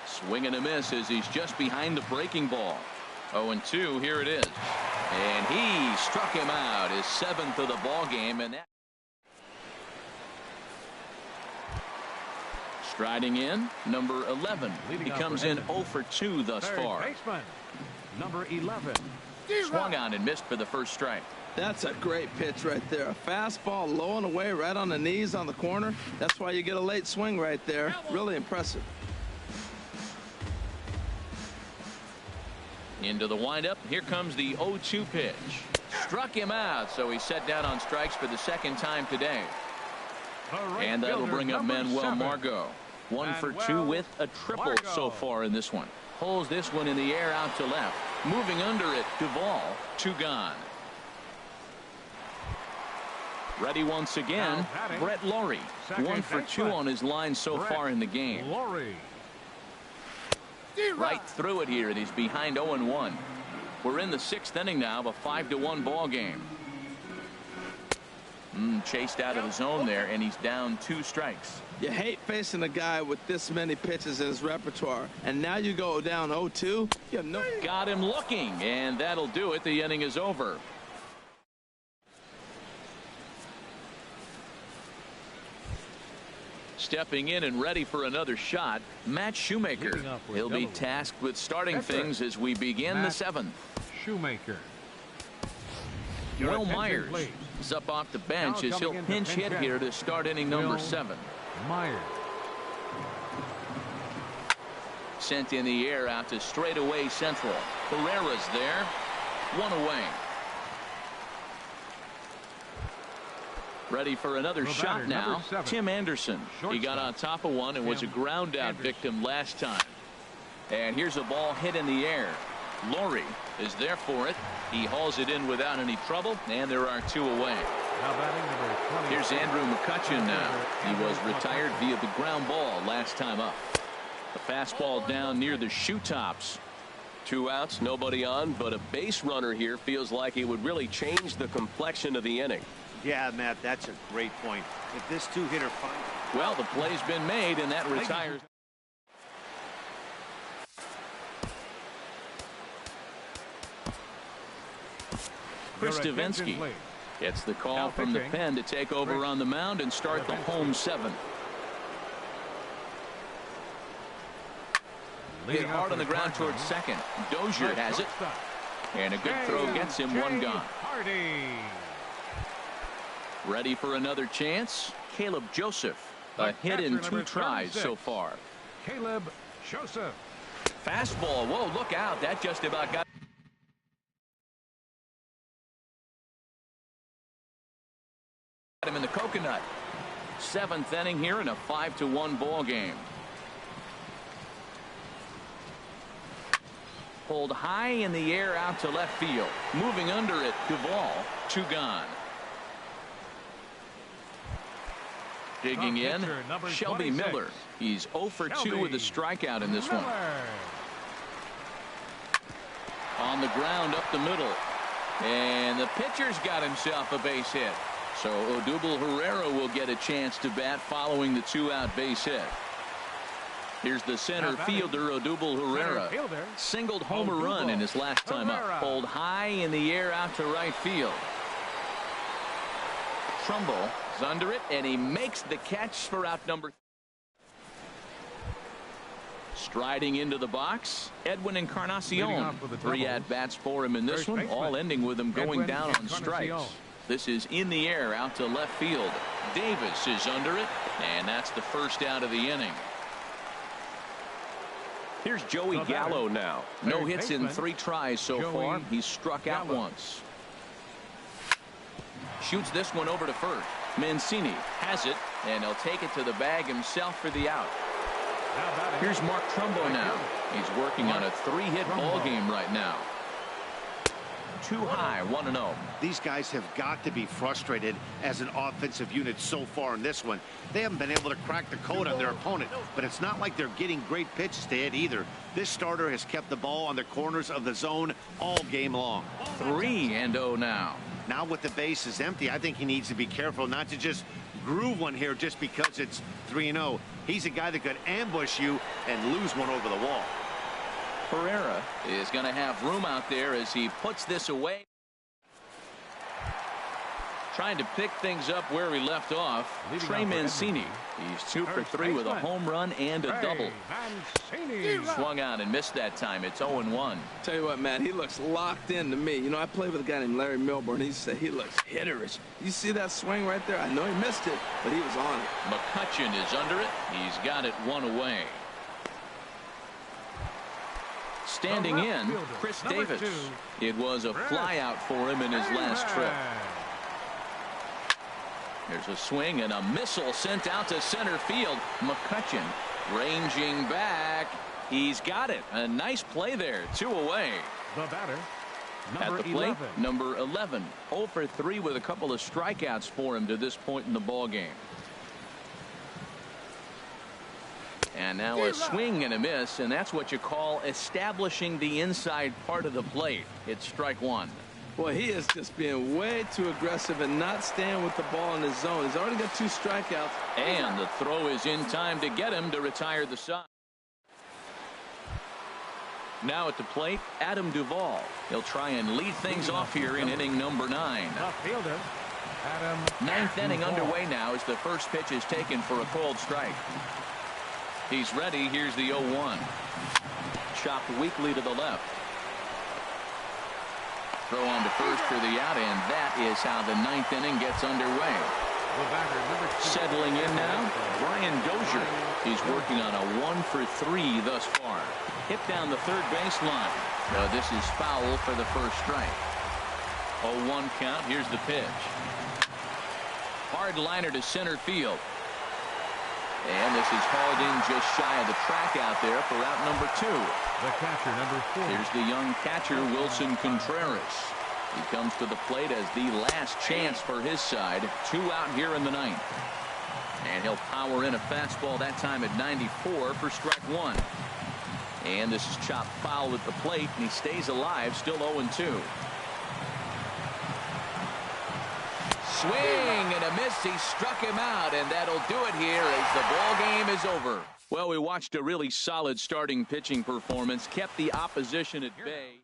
Swing and a miss as he's just behind the breaking ball. 0-2, here it is. And he struck him out, his 7th of the ball game, and that. Striding in, number 11. He comes in 0 for 2 thus far. Number 11. Swung on and missed for the first strike. That's a great pitch right there. A fastball low and away right on the knees on the corner. That's why you get a late swing right there. Really impressive. Into the windup. Here comes the 0-2 pitch. Struck him out, so he's set down on strikes for the second time today. And that'll bring up Manuel Margot. 1 for 2 with a triple so far in this one. Pulls this one in the air out to left. Moving under it, Duvall. 2 gone. Ready once again, Brett Laurie. 1 for 2 on his line so far in the game. Laurie. Right through it here, and he's behind 0-1. We're in the 6th inning now of a 5-1 ball game. Chased out of the zone there, and he's down 2 strikes. You hate facing a guy with this many pitches in his repertoire, and now you go down 0-2. You have no. Got him looking, and that'll do it. The inning is over. Stepping in and ready for another shot, Matt Shoemaker. He'll be tasked with starting things as we begin the 7th. Shoemaker. Will Myers is up off the bench as he'll pinch hit here to start inning number 7. Myers. Sent in the air out to straightaway central. Herrera's there. 1 away. Ready for another shot now. Tim Anderson. He got on top of one and was a ground out victim last time. And here's a ball hit in the air. Laurie is there for it. He hauls it in without any trouble, and there are 2 away. Here's Andrew McCutchen now. He was retired via the ground ball last time up. The fastball down near the shoe tops. 2 outs, nobody on, but a base runner here feels like it would really change the complexion of the inning. Yeah, Matt, that's a great point. If this 2-hitter finds. Well, the play's been made, and that retires. Chris Davinsky gets the call from the pen to take over on the mound and start the home 7th. Hit hard on the ground towards second. Dozier has it. And a good throw gets him 1 gone. Ready for another chance. Caleb Joseph. A hit in 2 tries so far. Caleb Joseph. Fastball. Whoa, look out. That just about got him in the coconut. 7th inning here in a 5-1 ball game. Pulled high in the air out to left field. Moving under it, Duvall. 2 gone. Digging in, Shelby Miller. He's 0 for 2 with a strikeout in this one. On the ground up the middle. And the pitcher's got himself a base hit. So Odubel Herrera will get a chance to bat following the 2-out base hit. Here's the center fielder, Odubel Herrera. Singled homer run in his last time up. Pulled high in the air out to right field. Trumbull is under it, and he makes the catch for out number 3. Striding into the box, Edwin Encarnacion. 3 at-bats for him in this one, all ending with him going down on strikes. This is in the air out to left field. Davis is under it, and that's the first out of the inning. Here's Joey Gallo now. No hits in 3 tries so far. He's struck out once. Shoots this one over to first. Mancini has it, and he'll take it to the bag himself for the out. Here's Mark Trumbo now. He's working on a 3-hit ball game right now. Too high, 1-0. These guys have got to be frustrated as an offensive unit so far in this one. They haven't been able to crack the code on their opponent, but it's not like they're getting great pitches to hit either. This starter has kept the ball on the corners of the zone all game long. 3-0 now. Now with the bases empty, I think he needs to be careful not to just groove one here just because it's 3-0. He's a guy that could ambush you and lose one over the wall. Herrera is going to have room out there as he puts this away. Trying to pick things up where he left off. Trey Mancini. He's 2 for 3 with a home run and a double. Swung out and missed that time. It's 0-1. Tell you what, man, he looks locked in to me. You know, I played with a guy named Larry Milburn. He said he looks hitterish. You see that swing right there? I know he missed it, but he was on it. McCutchen is under it. He's got it 1 away. Standing in, Chris Davis. It was a flyout for him in his last trip. There's a swing and a missile sent out to center field. McCutchen ranging back. He's got it. A nice play there. 2 away. The batter, At the plate, number 11. 0 for 3 with a couple of strikeouts for him to this point in the ball game. And now a swing and a miss, and that's what you call establishing the inside part of the plate. It's strike one. Boy, he is just being way too aggressive and not staying with the ball in his zone. He's already got 2 strikeouts. And the throw is in time to get him to retire the side. Now at the plate, Adam Duvall. He'll try and lead things off here in inning number 9. Left fielder, Adam. 9th inning underway now as the first pitch is taken for a called strike. He's ready. Here's the 0-1. Chopped weakly to the left. Throw on to first for the out, and that is how the 9th inning gets underway. Settling in now, Brian Dozier. He's working on a 1 for 3 thus far. Hit down the third baseline. This is foul for the first strike. 0-1 count. Here's the pitch. Hard liner to center field. And this is hauled in just shy of the track out there for out number 2. The catcher, number 4. Here's the young catcher, Wilson Contreras. He comes to the plate as the last chance for his side. 2 out here in the 9th. And he'll power in a fastball that time at 94 for strike 1. And this is chopped foul at the plate, and he stays alive, still 0-2. Swing and a miss. He struck him out, and that'll do it here as the ball game is over. Well, we watched a really solid starting pitching performance, kept the opposition at bay.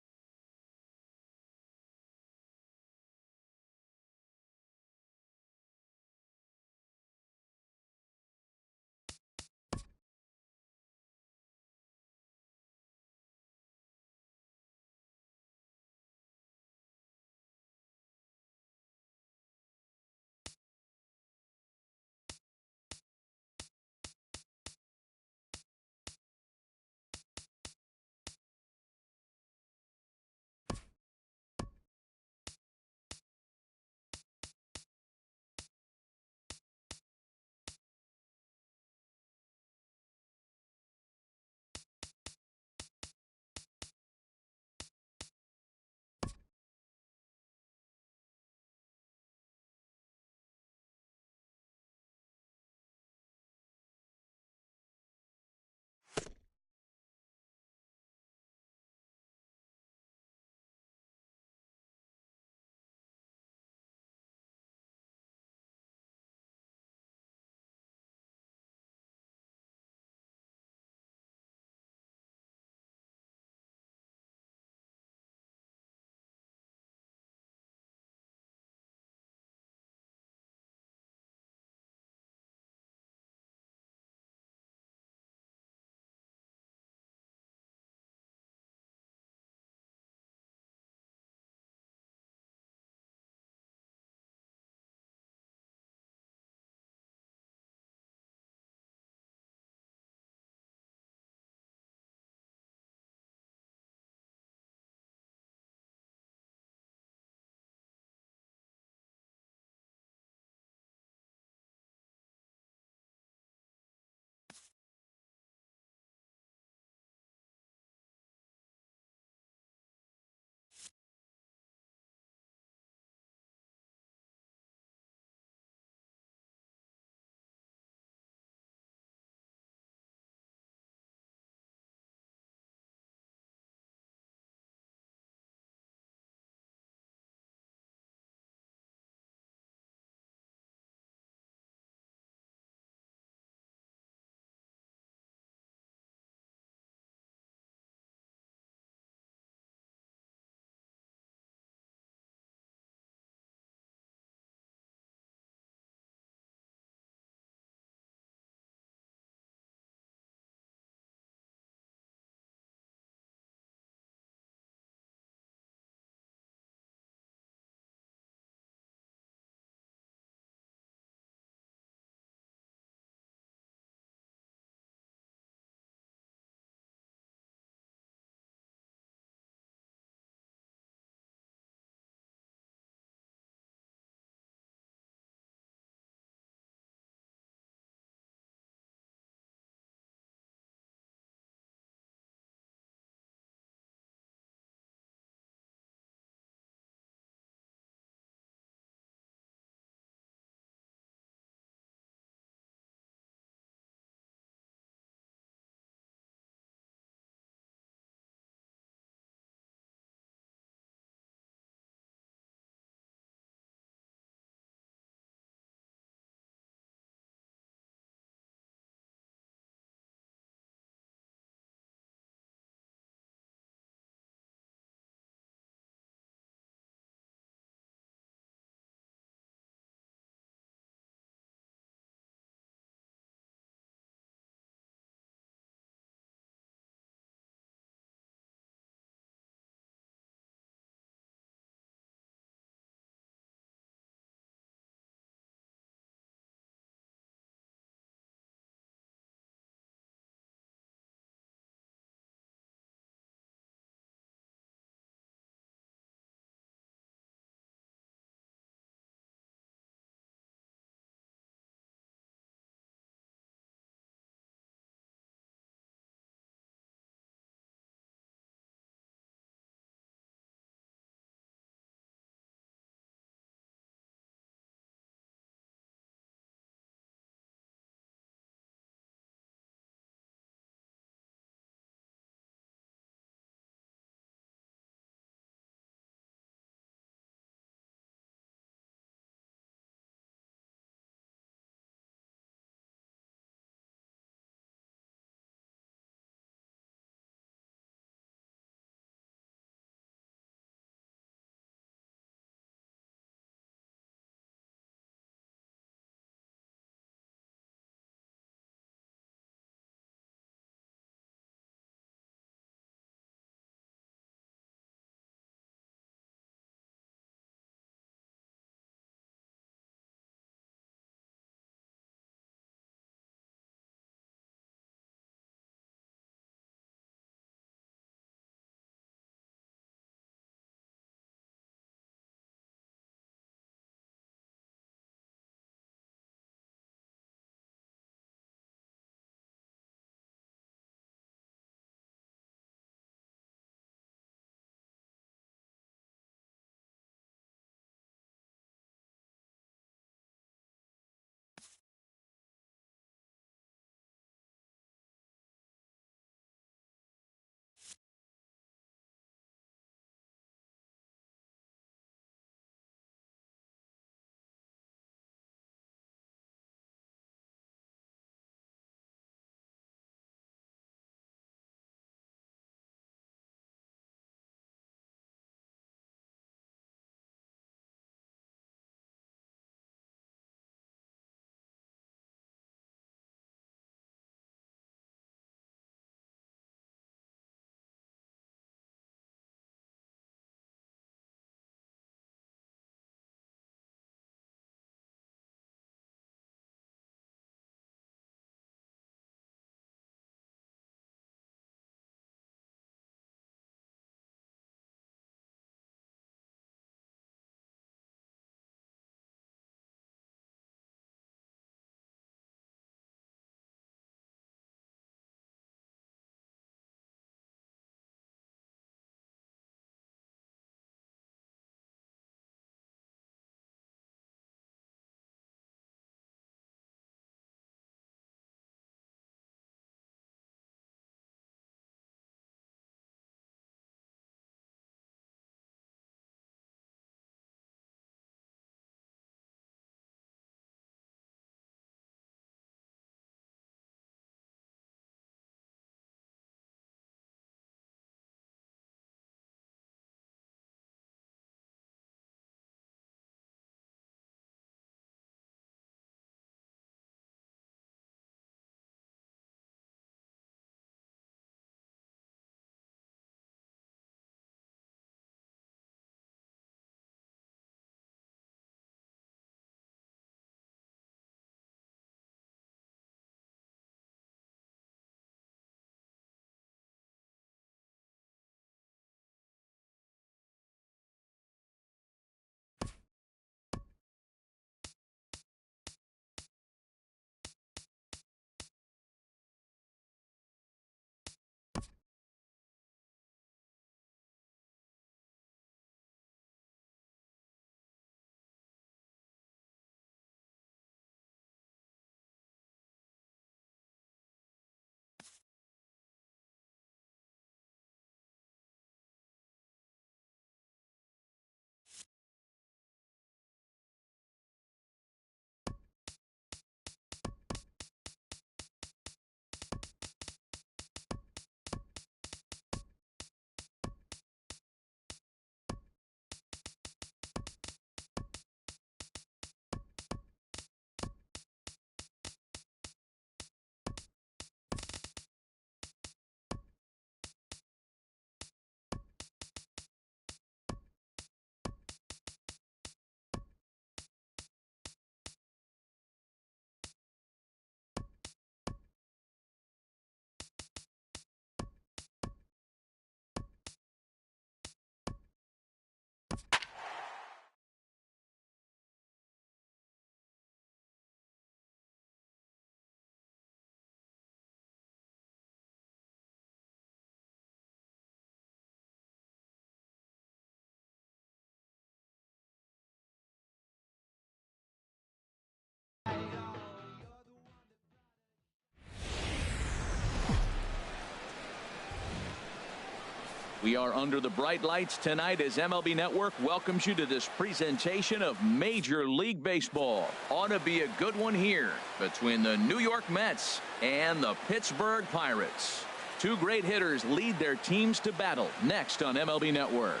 We are under the bright lights tonight as MLB Network welcomes you to this presentation of Major League Baseball. Ought to be a good one here between the New York Mets and the Pittsburgh Pirates. Two great hitters lead their teams to battle next on MLB Network.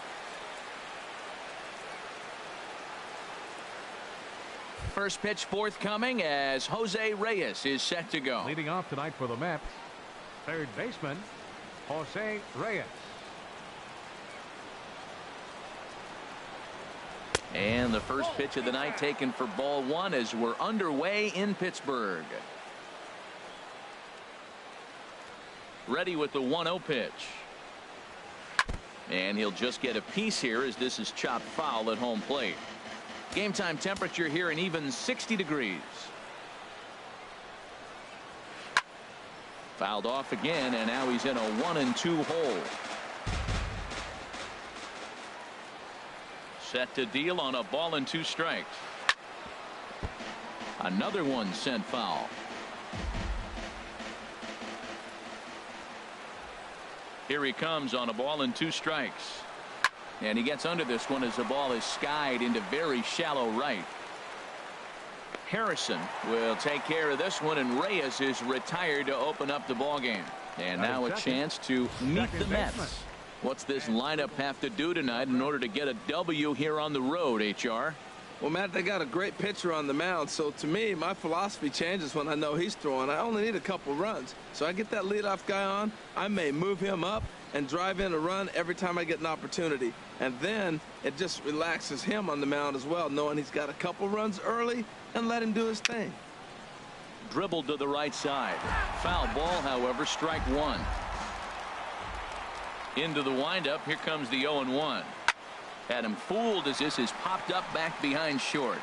First pitch forthcoming as Jose Reyes is set to go. Leading off tonight for the Mets, third baseman, Jose Reyes. And the first pitch of the night taken for ball one as we're underway in Pittsburgh. Ready with the 1-0 pitch. And he'll just get a piece here as this is chopped foul at home plate. Game time temperature here an even 60 degrees. Fouled off again, and now he's in a 1-2 hole. Set to deal on a ball and 2 strikes. Another one sent foul. Here he comes on a ball and 2 strikes. And he gets under this one as the ball is skied into very shallow right. Harrison will take care of this one, and Reyes is retired to open up the ball game. And now a chance to meet the Mets. What's this lineup have to do tonight in order to get a W here on the road, HR? Well, Matt, they got a great pitcher on the mound, so to me, my philosophy changes when I know he's throwing. I only need a couple runs. So I get that leadoff guy on, I may move him up and drive in a run every time I get an opportunity. And then it just relaxes him on the mound as well, knowing he's got a couple runs early and let him do his thing. Dribbled to the right side. Foul ball, however, strike one. Into the windup. Here comes the 0-1. Had him fooled as this is popped up back behind short.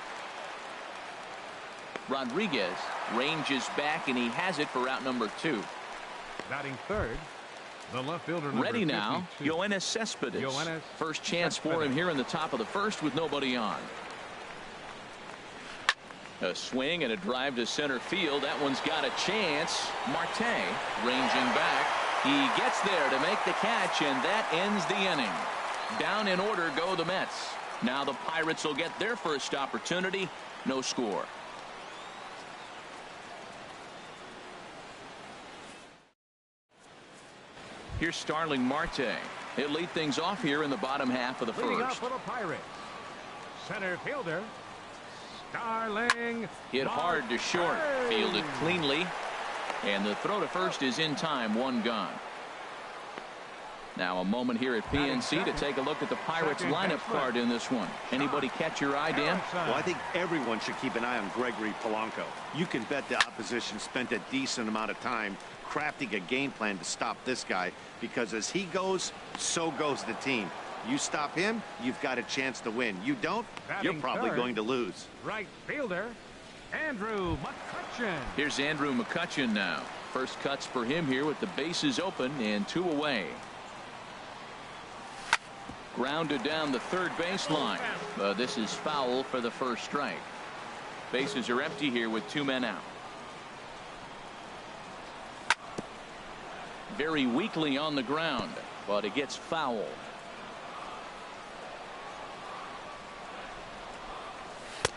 Rodriguez ranges back, and he has it for out number 2. Batting third, the left fielder. Ready now, Yoenis Cespedes. First chance for him here in the top of the first with nobody on. A swing and a drive to center field. That one's got a chance. Marte ranging back. He gets there to make the catch, and that ends the inning. Down in order go the Mets. Now the Pirates will get their first opportunity. No score. Here's Starling Marte. He'll lead things off here in the bottom half of the Leading first. up for the Pirates, center fielder, Starling. Hit hard to short. Fielded cleanly. And the throw to first is in time. One gone. Now a moment here at PNC to take a look at the Pirates lineup card in this one. Anybody catch your eye, Dan? Well, I think everyone should keep an eye on Gregory Polanco. You can bet the opposition spent a decent amount of time crafting a game plan to stop this guy, because as he goes, so goes the team. You stop him, you've got a chance to win. You don't, you're probably going to lose. Right fielder, Andrew McCutchen. Here's Andrew McCutchen now. First cuts for him here with the bases open and 2 away. Grounded down the third baseline. This is foul for the first strike. Bases are empty here with 2 men out. Very weakly on the ground, but it gets foul.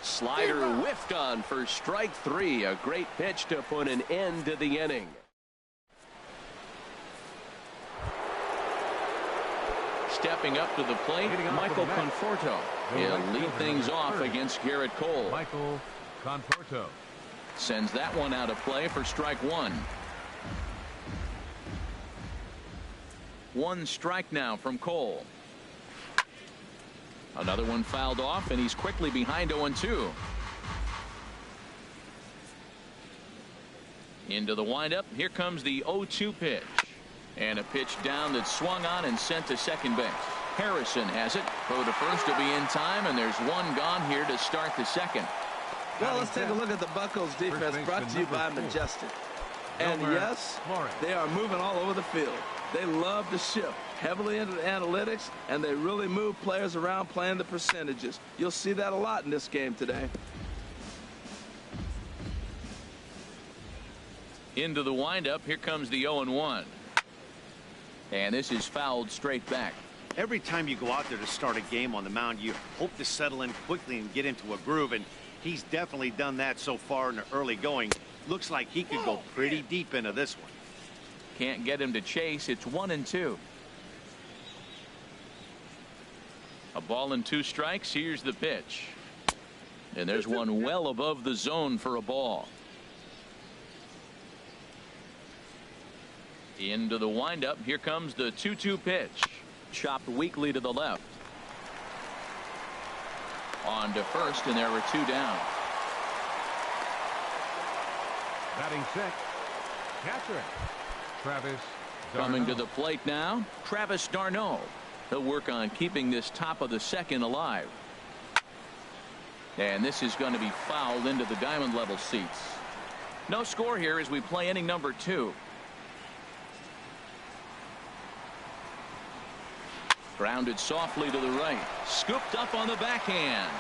Slider whiffed on for strike 3. A great pitch to put an end to the inning. Stepping up to the plate, Michael Conforto. He'll lead things off against Garrett Cole. Michael Conforto sends that one out of play for strike 1. 1 strike now from Cole. Another one fouled off, and he's quickly behind 0-2. Into the windup. Here comes the 0-2 pitch. And a pitch down that's swung on and sent to second base. Harrison has it. Throw to first to be in time, and there's one gone here to start the second. Well, let's take a look at the Buccos defense, brought to you by Majestic. And yes, they are moving all over the field. They love to shift heavily into the analytics, and they really move players around playing the percentages. You'll see that a lot in this game today. Into the windup. Here comes the 0-1. And this is fouled straight back. Every time you go out there to start a game on the mound, you hope to settle in quickly and get into a groove, and he's definitely done that so far in the early going. Looks like he could go pretty deep into this one. Can't get him to chase. It's 1-2. A ball and 2 strikes. Here's the pitch. And there's one well above the zone for a ball. Into the windup. Here comes the 2-2 pitch. Chopped weakly to the left. On to first, and there were 2 down. Batting 6. Catcher, Travis Coming to d'Arnaud. the plate now, Travis d'Arnaud. He'll work on keeping this top of the second alive. And this is going to be fouled into the diamond level seats. No score here as we play inning number 2. Grounded softly to the right. Scooped up on the backhand.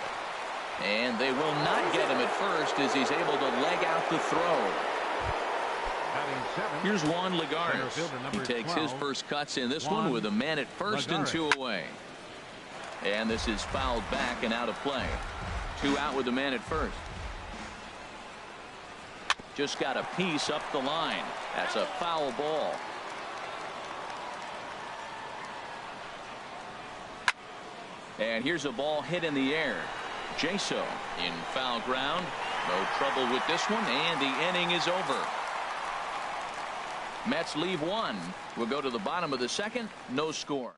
And they will not get him at first as he's able to leg out the throw. Batting 7. Here's Juan Center Lagares. fielder He number takes 12, his first cuts in this Juan one with a man at first and Lagares. 2 away. And this is fouled back and out of play. 2 out with the man at first. Just got a piece up the line. That's a foul ball. And here's a ball hit in the air. Jaso in foul ground. No trouble with this one, and the inning is over. Mets leave 1. We'll go to the bottom of the second. No score.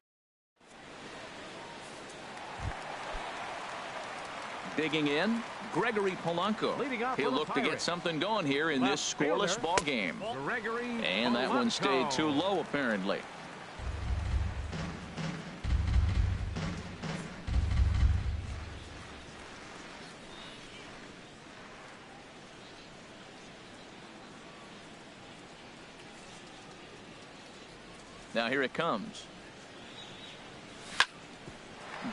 Digging in, Gregory Polanco. Leading off He'll with a look to pirate. get something going here in this Left scoreless fielder, ball game. Gregory And that one stayed Polanco. too low, apparently. Now here it comes.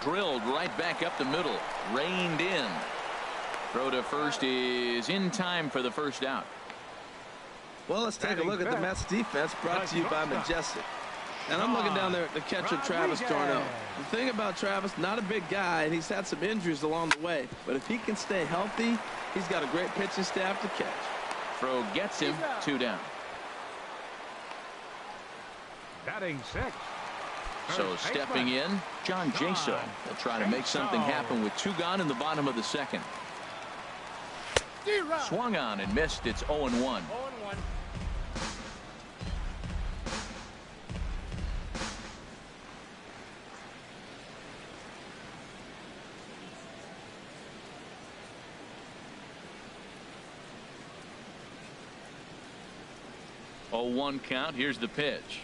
Drilled right back up the middle. Reined in. Throw to first is in time for the first out. Well, let's take a look at the Mets defense, brought to you by Majestic. And I'm looking down there at the catcher, Travis d'Arnaud. The thing about Travis, not a big guy, and he's had some injuries along the way. But if he can stay healthy, he's got a great pitching staff to catch. Throw gets him. 2 down. Batting 6. So First stepping baseman. in, John Jaso. They'll try to make something happen with 2 gone in the bottom of the second. Swung on and missed. It's 0-1. Oh, 1 count. Here's the pitch.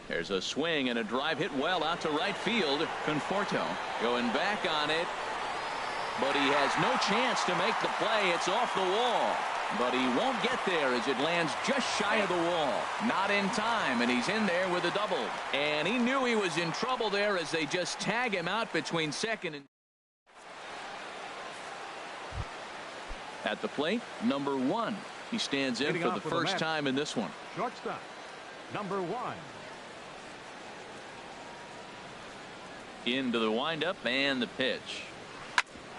There's a swing and a drive hit well out to right field. Conforto going back on it. But he has no chance to make the play. It's off the wall. But he won't get there as it lands just shy of the wall. Not in time, and he's in there with a double. And he knew he was in trouble there as they just tag him out between second and... At the plate, number 1. He stands in Leading for off the for the first Mets. time in this one. Shortstop, number 1. Into the windup and the pitch.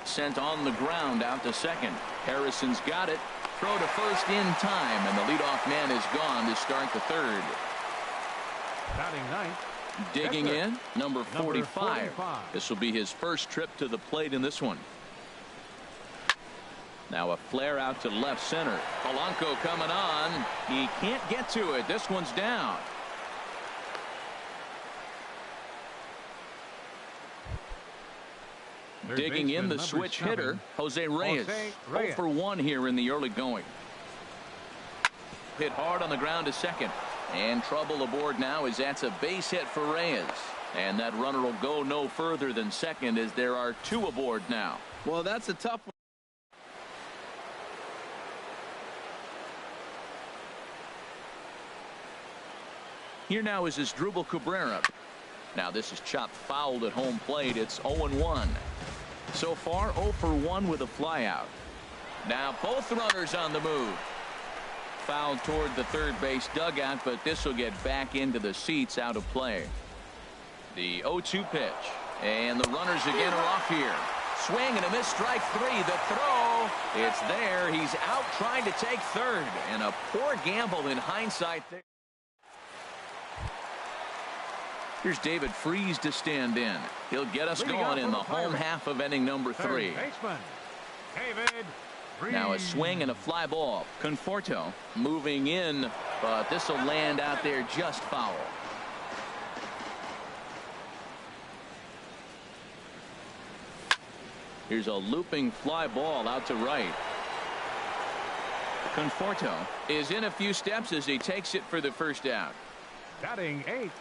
Sent on the ground out to second. Harrison's got it. Throw to first in time, and the leadoff man is gone to start the third. Batting 9th. Digging Catcher, in, number 45. 45. This will be his first trip to the plate in this one. Now a flare out to left center. Polanco coming on. He can't get to it. This one's down. Third Digging in baseman, the number switch 7. hitter, Jose Reyes. Jose 0 Reyes. for 1 here in the early going. Hit hard on the ground to second. And trouble aboard now as that's a base hit for Reyes. And that runner will go no further than second as there are 2 aboard now. Well, that's a tough one. Here now is Asdrubal Cabrera. Now this is chopped fouled at home plate. It's 0-1. So far 0 for 1 with a flyout. Now both runners on the move. foul toward the third base dugout, but this will get back into the seats, out of play. The 0-2 pitch, and the runners again are off here. Swing and a miss, strike three. The throw, it's there. He's out trying to take third, and a poor gamble in hindsight there. Here's David Freese to stand in. He'll get us going in the home half of inning number 3. David Freese. Now a swing and a fly ball. Conforto moving in, but this will land out there just foul. Here's a looping fly ball out to right. Conforto is in a few steps as he takes it for the first out. Batting 8th.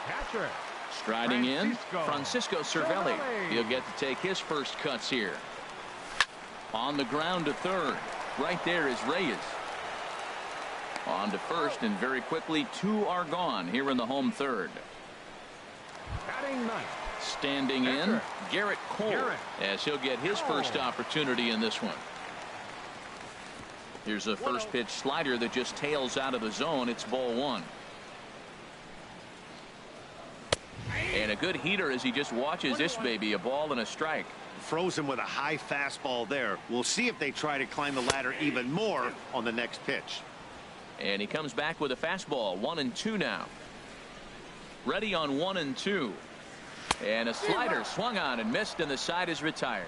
Catcher. Striding in, Francisco Cervelli. He'll get to take his first cuts here. On the ground to third. Right there is Reyes. On to first, and very quickly 2 are gone here in the home third. Batting 9th. Standing in, Garrett Cole, as he'll get his first opportunity in this one. Here's a first pitch slider that just tails out of the zone. It's ball 1. And a good heater as he just watches this baby, a ball and a strike. Frozen with a high fastball there. We'll see if they try to climb the ladder even more on the next pitch. And he comes back with a fastball. 1-2 now. Ready on 1-2. And a slider swung on and missed, and the side is retired.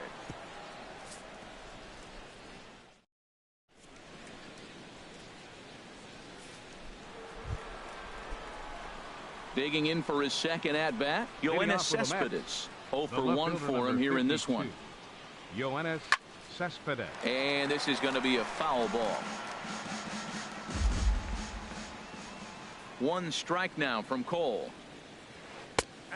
Digging in for his second at-bat, Yoenis Cespedes. 0 for 1 for him here in this one. Yoenis Cespedes. And this is going to be a foul ball. 1 strike now from Cole.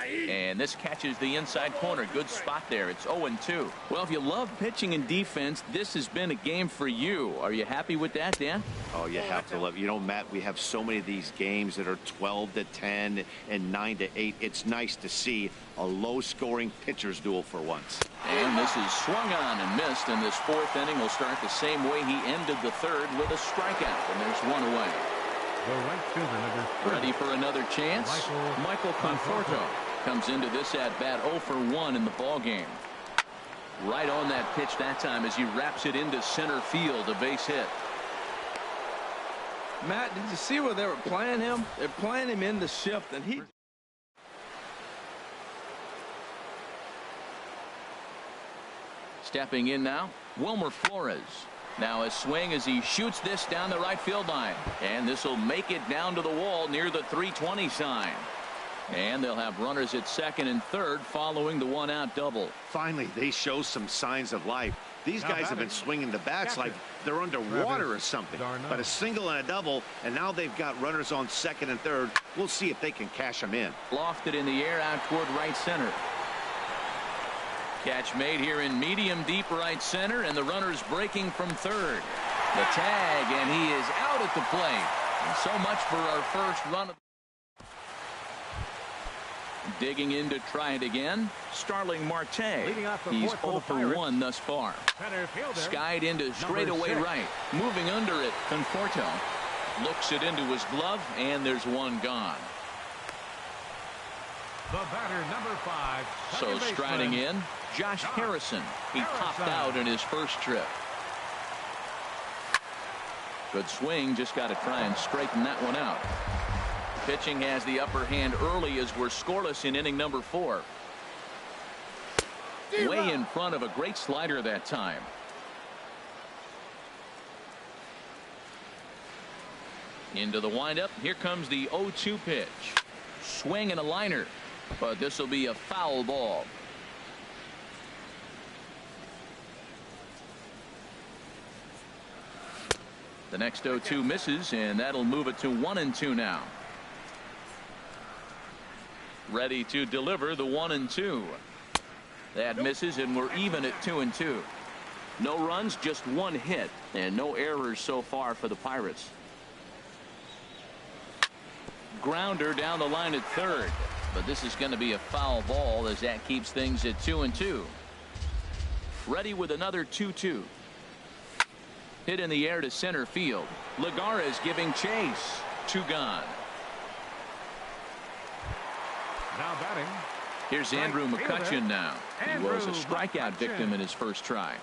And this catches the inside corner. Good spot there. It's 0-2. Well, if you love pitching and defense, this has been a game for you. Are you happy with that, Dan? Oh, you have to love. You know, Matt, we have so many of these games that are 12-10 and 9-8. It's nice to see a low-scoring pitcher's duel for once. And this is swung on and missed, and this 4th inning will start the same way he ended the 3rd, with a strikeout, and there's 1 away. The right fielder, number 3. Ready for another chance? Michael Conforto comes into this at-bat 0 for 1 in the ball game. Right on that pitch that time as he wraps it into center field, a base hit. Matt, did you see where they were playing him? They're playing him in the shift, and he... Stepping in now, Wilmer Flores. Now a swing as he shoots this down the right field line. And this will make it down to the wall near the 320 sign. And they'll have runners at second and third following the 1-out double. Finally, they show some signs of life. These guys have been swinging the bats like they're underwater or something. But a single and a double, and now they've got runners on second and third. We'll see if they can cash them in. Lofted in the air out toward right center. Catch made here in medium deep right center, and the runner's breaking from third. The tag, and he is out at the plate. And so much for our first run. Digging in to try it again, Starling Marte. He's 0 for 1 thus far. Skied into straightaway right. Moving under it, Conforto looks it into his glove, and there's 1 gone. The batter, number 5. So striding in, Josh Harrison. He popped out in his first trip. Good swing, just got to try and straighten that one out. Pitching has the upper hand early as we're scoreless in inning number 4. Way in front of a great slider that time. Into the windup. Here comes the 0-2 pitch. Swing and a liner. But this will be a foul ball. The next 0-2 misses, and that'll move it to 1-2 now. Ready to deliver the 1-2. That misses, and we're even at 2-2. No runs, just 1 hit, and no errors so far for the Pirates. Grounder down the line at third, but this is going to be a foul ball as that keeps things at 2-2. Ready with another 2-2. Hit in the air to center field. Lagares giving chase. 2 gone. Now batting. Here's Andrew McCutcheon now. He was a strikeout victim in his first try.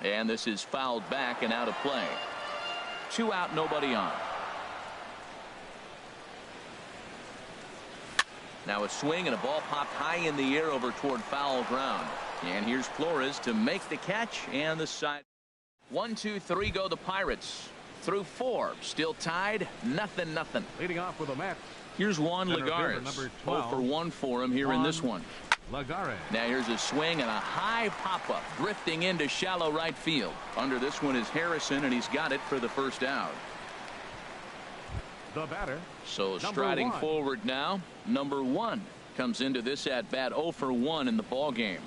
And this is fouled back and out of play. 2 out, nobody on. Now a swing and a ball popped high in the air over toward foul ground. And here's Flores to make the catch and the side. 1, 2, 3 go the Pirates. Through 4, still tied, nothing. Leading off with the Mets. Here's Juan Lagares. Number 0 for 1 for him here in this one. Lagares. Now here's a swing and a high pop-up drifting into shallow right field. Under this one is Harrison, and he's got it for the first out. The batter. So striding forward now, number 1 comes into this at bat 0 for 1 in the ball game.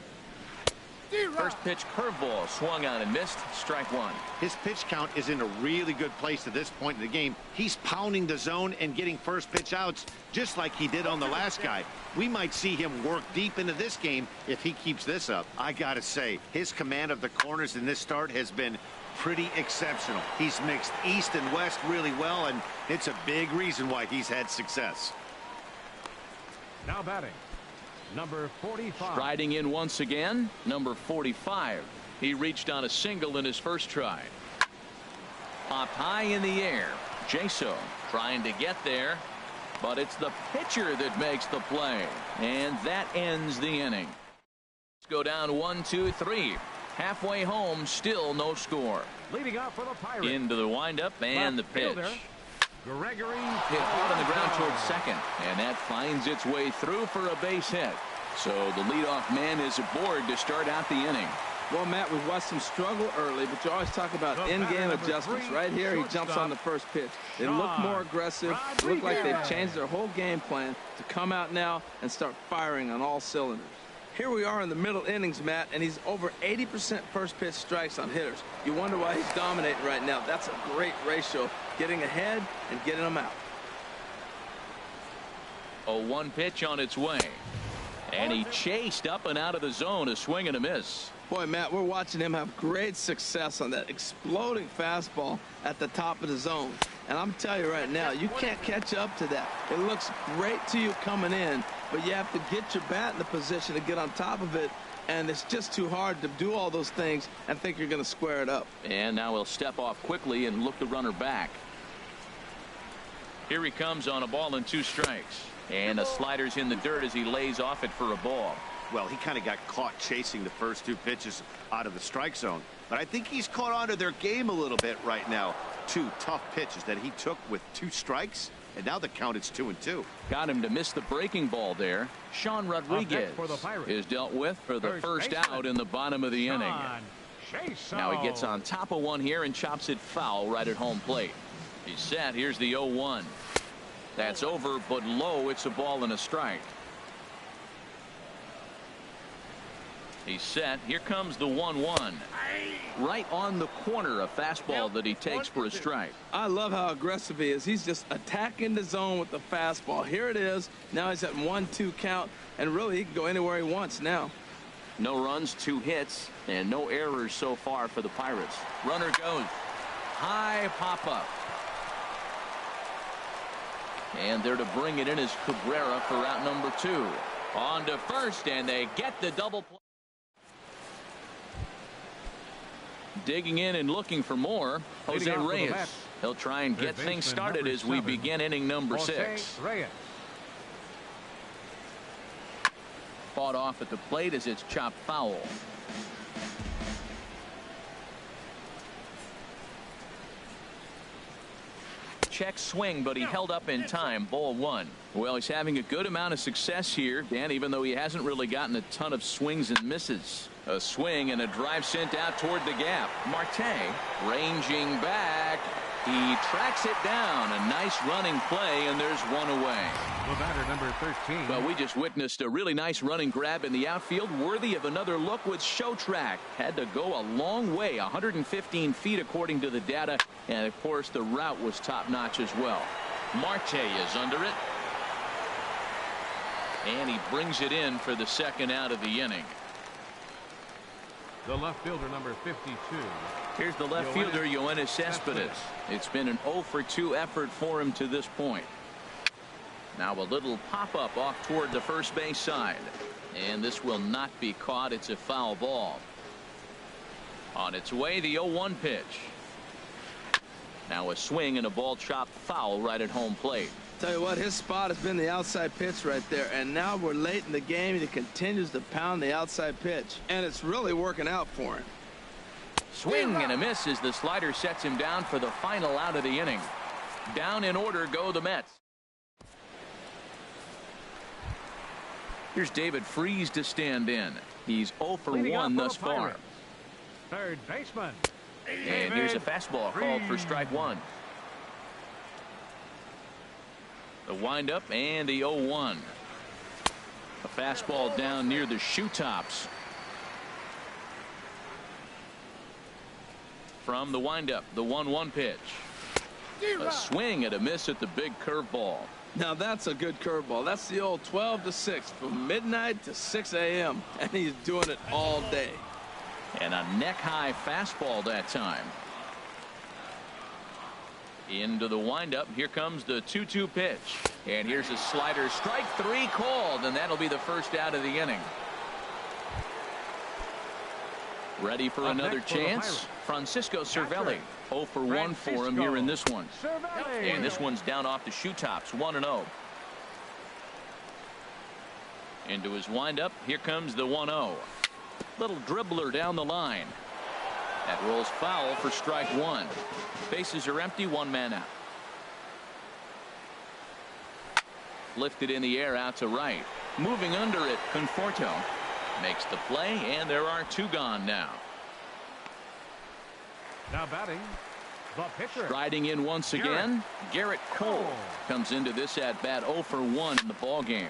First pitch curveball swung on and missed. Strike 1. His pitch count is in a really good place at this point in the game. He's pounding the zone and getting first pitch outs just like he did on the last guy. We might see him work deep into this game if he keeps this up. I gotta say, his command of the corners in this start has been pretty exceptional. He's mixed east and west really well, and it's a big reason why he's had success. Now batting. Number 45. Striding in once again, number 45. He reached on a single in his first try. Popped high in the air. Jaso trying to get there, but it's the pitcher that makes the play, and that ends the inning. Let's go down 1, 2, 3. Halfway home, still no score. Leading off for the Pirates. Into the windup and the pitch. Gregory Hit hard on the ground towards second, and that finds its way through for a base hit. So the leadoff man is aboard to start out the inning. Well, Matt, we've watched him struggle early, but you always talk about in-game adjustments. Right here, he jumps on the first pitch. They look more aggressive. Look like they've changed their whole game plan to come out now and start firing on all cylinders. Here we are in the middle innings, Matt, and he's over 80% first pitch strikes on hitters. You wonder why he's dominating right now. That's a great ratio, getting ahead and getting them out. A 1 pitch on its way. And he chased up and out of the zone, a swing and a miss. Boy, Matt, we're watching him have great success on that exploding fastball at the top of the zone. And I'm telling you right now, you can't catch up to that. It looks great to you coming in, but you have to get your bat in the position to get on top of it. And it's just too hard to do all those things and think you're going to square it up. And now he'll step off quickly and look the runner back. Here he comes on a ball and 2 strikes. And the slider's in the dirt as he lays off it for a ball. Well, he kind of got caught chasing the first 2 pitches out of the strike zone. But I think he's caught on to their game a little bit right now. 2 tough pitches that he took with 2 strikes. And now the count is 2-2. Got him to miss the breaking ball there. Sean Rodriguez is dealt with for the first out in the bottom of the inning. Now he gets on top of one here and chops it foul right at home plate. He's set. Here's the 0-1. That's over, but low. It's a ball and a strike. He's set. Here comes the 1-1. Right on the corner, a fastball that he takes for a strike. I love how aggressive he is. He's just attacking the zone with the fastball. Here it is. Now he's at 1-2 count, and really he can go anywhere he wants now. No runs, 2 hits, and no errors so far for the Pirates. Runner goes. High pop-up. And there to bring it in is Cabrera for out number 2. On to first, and they get the double play. Digging in and looking for more, Jose Reyes. He'll try and get things started as we begin inning number 6. Fought off at the plate as it's chopped foul. Check swing, but he held up in time. Ball 1. Well, he's having a good amount of success here, Dan, even though he hasn't really gotten a ton of swings and misses. A swing and a drive sent out toward the gap. Marte ranging back. He tracks it down. A nice running play, and there's one away. The batter, number 13. Well, we just witnessed a really nice running grab in the outfield, worthy of another look with Show Track. Had to go a long way, 115 feet according to the data, and of course the route was top-notch as well. Marte is under it, and he brings it in for the second out of the inning. The left fielder, number 52. Here's the left fielder, Yoenis Cespedes. It's been an 0 for 2 effort for him to this point. Now a little pop-up off toward the first base side. And this will not be caught. It's a foul ball. On its way, the 0-1 pitch. Now a swing and a ball chopped foul right at home plate. Tell you what, his spot has been the outside pitch right there. And now we're late in the game, and he continues to pound the outside pitch. And it's really working out for him. Swing and a miss as the slider sets him down for the final out of the inning. Down in order go the Mets. Here's David Freese to stand in. He's 0 for 1 thus far. Third baseman. And here's a fastball called for strike 1. The windup and the 0-1. A fastball down near the shoe tops. From the windup, the 1-1 pitch. A swing and a miss at the big curveball. Now that's a good curveball. That's the old 12 to 6 from midnight to 6 a.m. and he's doing it all day. And a neck-high fastball that time. Into the windup. Here comes the 2-2 pitch. And here's a slider. Strike 3 called, and that'll be the first out of the inning. Ready for another chance? Francisco Cervelli. 0 for 1 for him here in this one. And this one's down off the shoe tops. 1-0. Into his windup. Here comes the 1-0. Little dribbler down the line. That rolls foul for strike 1. Bases are empty. 1 man out. Lifted in the air out to right. Moving under it, Conforto makes the play, and there are 2 gone now. Now batting, the pitcher. Striding in once again, Garrett Cole comes into this at bat 0 for 1 in the ball game.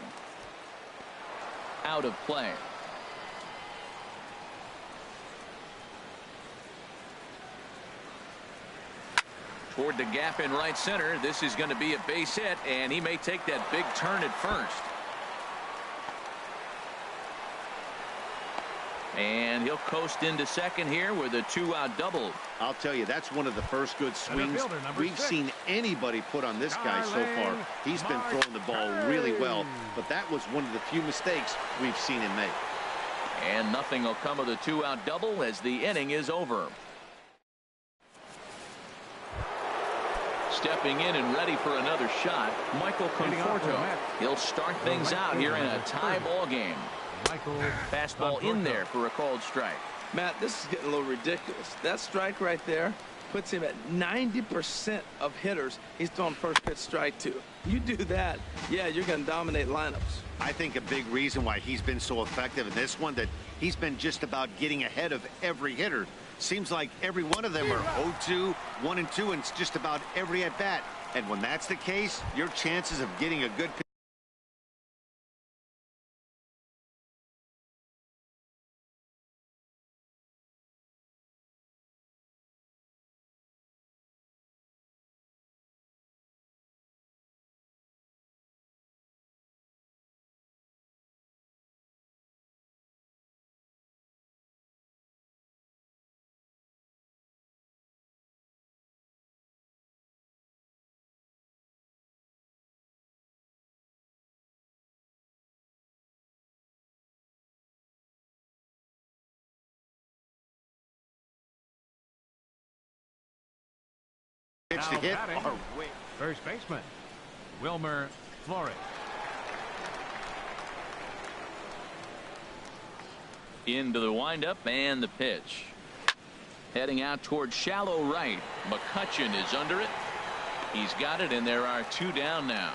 Out of play. Toward the gap in right center. This is going to be a base hit, and he may take that big turn at first. And he'll coast into second here with a 2-out double. I'll tell you, that's one of the first good swings we've seen anybody put on this guy so far. He's been throwing the ball really well, but that was one of the few mistakes we've seen him make. And nothing will come of the 2-out double as the inning is over. Stepping in and ready for another shot, Michael Conforto. He'll start things out here in a tie ball game. Fastball in there for a called strike. Matt, this is getting a little ridiculous. That strike right there puts him at 90% of hitters he's throwing first pitch strike to. You do that, yeah, you're going to dominate lineups. I think a big reason why he's been so effective in this one, that he's been just about getting ahead of every hitter. Seems like every one of them are 0-2, 1-2, and it's just about every at bat. And when that's the case, your chances of getting a good pitch to hit are way. First baseman, Wilmer Flores. Into the windup and the pitch. Heading out toward shallow right. McCutchen is under it. He's got it, and there are 2 down now.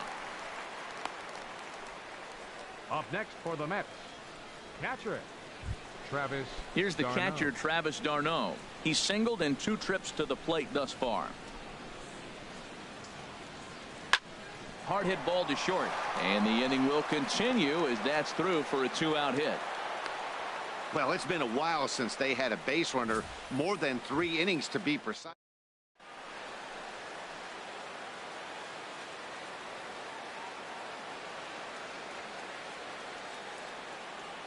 Up next for the Mets, catcher Travis. Here's the catcher, Travis d'Arnaud. He's singled in 2 trips to the plate thus far. Hard hit ball to short, and the inning will continue as that's through for a 2-out hit. Well, it's been a while since they had a base runner, more than 3 innings to be precise.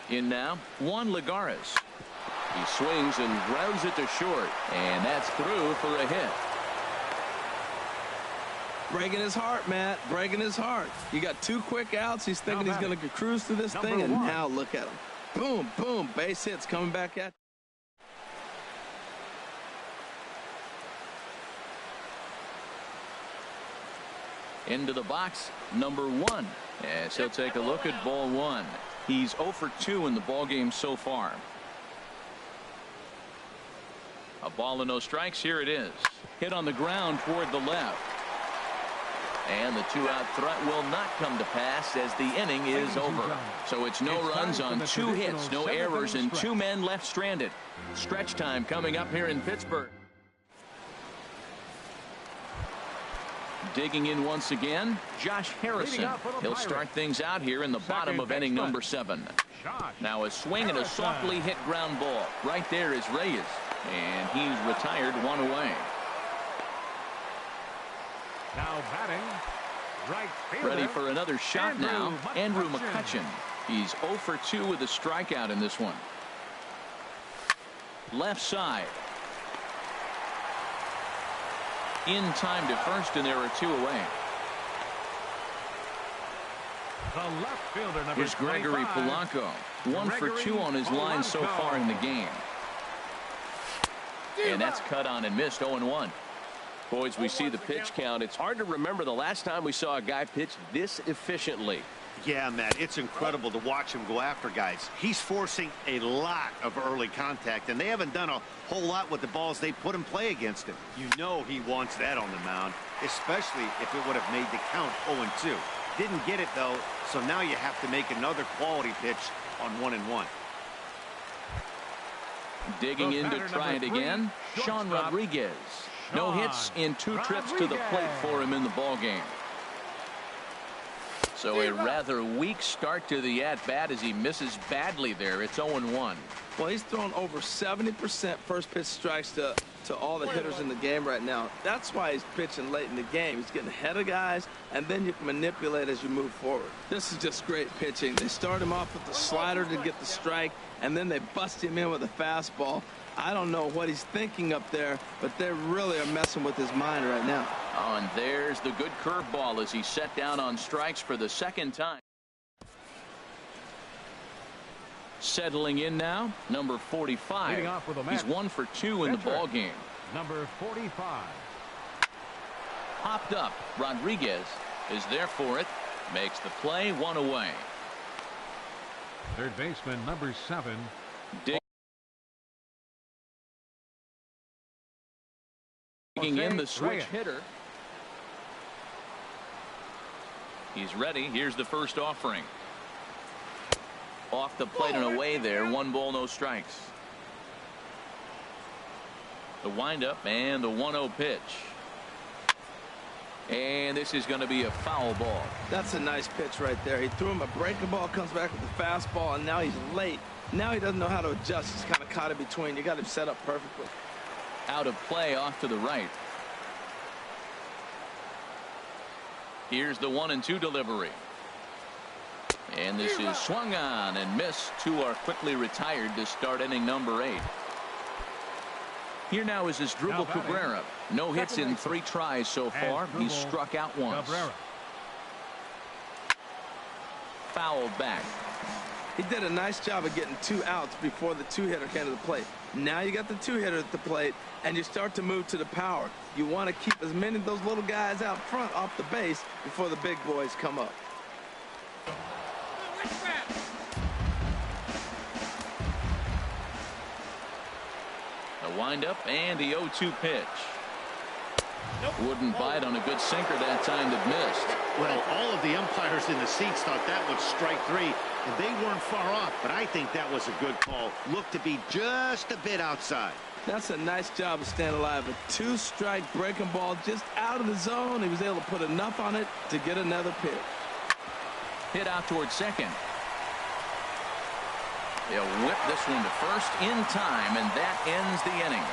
In now, Juan Lagares. He swings and grounds it to short, and that's through for a hit. Breaking his heart, Matt. Breaking his heart. You got 2 quick outs. He's thinking he's going to cruise through this thing, and now look at him. Boom, boom, base hits coming back at you. Into the box, number 1, as he'll take a look at ball 1. He's 0 for 2 in the ball game so far. A ball and no strikes. Here it is. Hit on the ground toward the left. And the 2-out threat will not come to pass as the inning is over. So it's no runs on 2 hits, no errors, and 2 men left stranded. Stretch time coming up here in Pittsburgh. Digging in once again, Josh Harrison. He'll start things out here in the bottom of inning number 7. Now a swing and a softly hit ground ball. Right there is Reyes, and he's retired 1 away. Now batting, right fielder. Ready for another shot now, Andrew McCutchen. He's 0 for 2 with a strikeout in this one. Left side. In time to first, and there are 2 away. The left fielder, number Here's Gregory 25. Polanco. 1 for 2 on his line so far in the game. And that's cut on and missed. 0-1. Boys, we see the pitch count. It's hard to remember the last time we saw a guy pitch this efficiently. Yeah, Matt, it's incredible to watch him go after guys. He's forcing a lot of early contact, and they haven't done a whole lot with the balls they put in play against him. You know he wants that on the mound, especially if it would have made the count 0-2. Didn't get it, though, so now you have to make another quality pitch on 1-1. Digging in to try it again, Sean Rodriguez. No hits in 2 trips to the plate for him in the ball game. So a rather weak start to the at-bat as he misses badly there. It's 0-1. Well, he's thrown over 70% first pitch strikes to all the hitters in the game right now. That's why he's pitching late in the game. He's getting ahead of guys, and then you can manipulate as you move forward. This is just great pitching. They start him off with the slider to get the strike, and then they bust him in with a fastball. I don't know what he's thinking up there, but they really are messing with his mind right now. Oh, and there's the good curveball as he set down on strikes for the 2nd time. Settling in now, number 45. Leading off with a He's 1 for 2 in the ball game. Number 45. Popped up. Rodriguez is there for it. Makes the play. 1 away. Third baseman, number 7. Digging in the switch hitter. He's ready. Here's the first offering. Off the plate and away there. 1 ball, no strikes. The windup and the 1-0 pitch. And this is going to be a foul ball. That's a nice pitch right there. He threw him a breaking ball, comes back with a fastball, and now he's late. Now he doesn't know how to adjust. He's kind of caught in between. You got him set up perfectly. Out of play off to the right. Here's the 1-2 delivery. And this is swung on and missed. 2 are quickly retired to start inning number 8. Here now is Asdrubal Cabrera. No hits in 3 tries so far. He's struck out once. Fouled back. He did a nice job of getting 2 outs before the 2-hitter came to the plate. Now you got the 2-hitter at the plate, and you start to move to the power. You want to keep as many of those little guys out front off the base before the big boys come up. A windup and the 0-2 pitch. Wouldn't bite on a good sinker that time that missed. Well, all of the umpires in the seats thought that was strike 3, and they weren't far off, but I think that was a good call. Looked to be just a bit outside. That's a nice job of staying alive. A 2-strike breaking ball just out of the zone. He was able to put enough on it to get another pitch. Hit out towards second. They'll whip this one to first in time, and that ends the inning.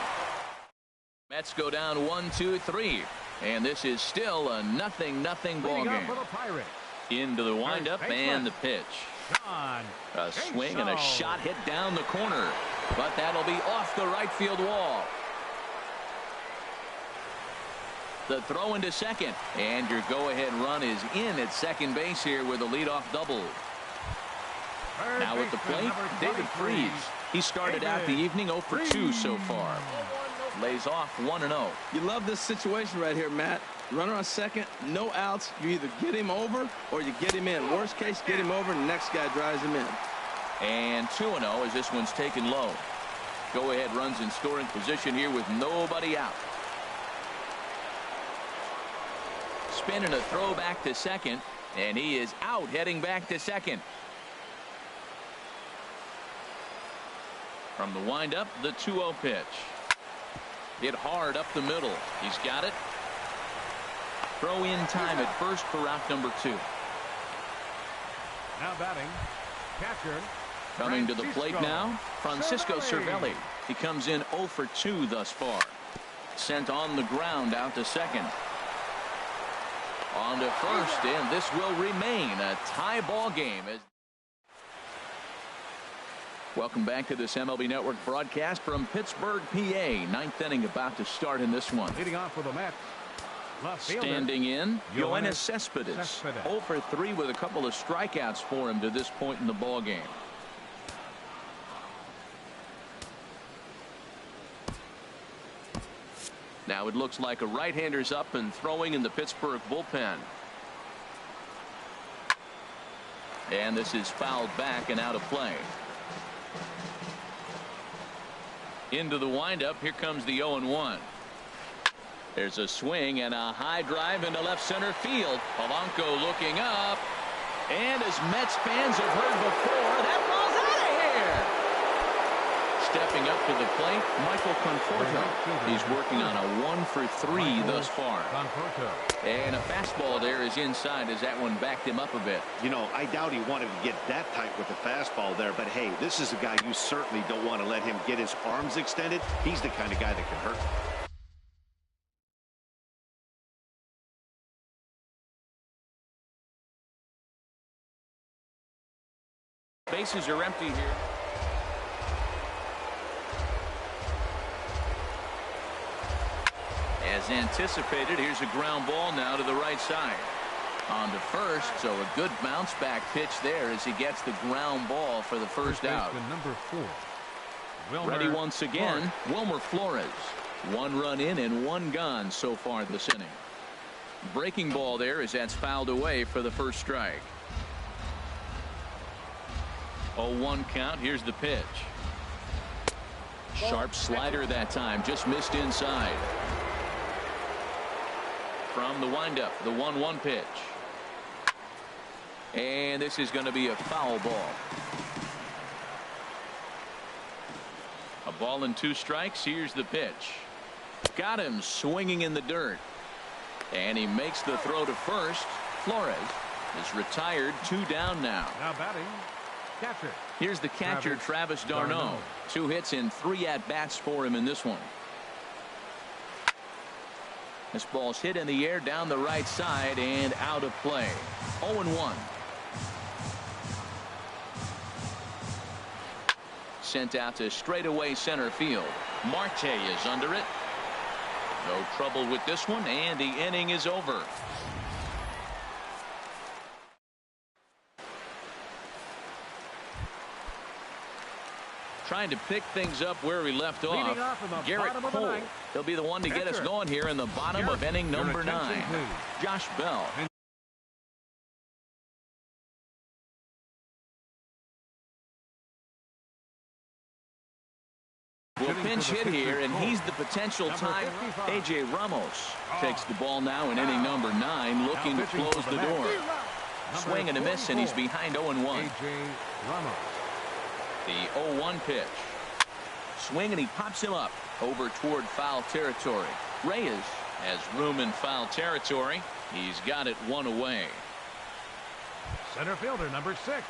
Mets go down 1-2-3, and this is still a 0-0 ball game. Into the windup and the pitch. A swing and a shot hit down the corner. but that'll be off the right field wall. The throw into second, and your go-ahead run is in at second base here with a leadoff double. Now at the plate, David Freese. He started out the evening 0 for 2 so far. Lays off 1-0. You love this situation right here, Matt. Runner on second, no outs. You either get him over or you get him in. Worst case, get him over, and the next guy drives him in. And 2-0 as this one's taken low. Go-ahead runs in scoring position here with nobody out. Spinning a throw back to second, and he is out heading back to second. From the windup, the 2-0 pitch. Hit hard up the middle. He's got it. Throw in time at first for out number 2. Now batting, catcher. Coming to the plate now, Francisco Cervelli. He comes in 0 for 2 thus far. Sent on the ground out to second. On to first, and this will remain a tie ball game. Welcome back to this MLB Network broadcast from Pittsburgh, PA. Ninth inning about to start in this one. Leading off for the Mets. Standing in, Yoenis Cespedes. 0 for 3 with a couple of strikeouts for him to this point in the ball game. Now it looks like a right-hander's up and throwing in the Pittsburgh bullpen. And this is fouled back and out of play. Into the windup. Here comes the 0-1. There's a swing and a high drive into left center field. Polanco looking up. And as Mets fans have heard before, that ball's out of here. Stepping up to the plate, Michael Conforto. He's working on a 1 for 3 thus far. And a fastball there is inside as that one backed him up a bit. You know, I doubt he wanted to get that tight with the fastball there, but hey, this is a guy you certainly don't want to let him get his arms extended. He's the kind of guy that can hurt. Bases are empty here. As anticipated, here's a ground ball now to the right side. On to first, so a good bounce back pitch there as he gets the ground ball for the first out. Number 4. Ready once again, Wilmer Flores. 1 run in and 1 gone so far this inning. Breaking ball there as that's fouled away for the first strike. 0-1 count. Here's the pitch. Sharp slider that time, just missed inside. From the windup, the 1-1 pitch. And this is going to be a foul ball. A ball and 2 strikes. Here's the pitch. Got him swinging in the dirt. And he makes the throw to first. Flores is retired. 2 down now. Now batting, catcher. Here's the catcher, Travis d'Arnaud. 2 hits and 3 at-bats for him in this one. This ball's hit in the air down the right side and out of play. 0-1. Sent out to straightaway center field. Marte is under it. No trouble with this one, and the inning is over. Trying to pick things up where we left off. Garrett Cole. He'll be the one to get us going here in the bottom of inning number 9. Josh Bell. Will pinch hit here, and he's the potential tie. A.J. Ramos takes the ball now in inning number 9, looking to close the door. Swing and a miss, and he's behind 0-1. A.J. Ramos. The 0-1 pitch. Swing, and he pops him up over toward foul territory. Reyes has room in foul territory. He's got it 1 away. Center fielder number 6.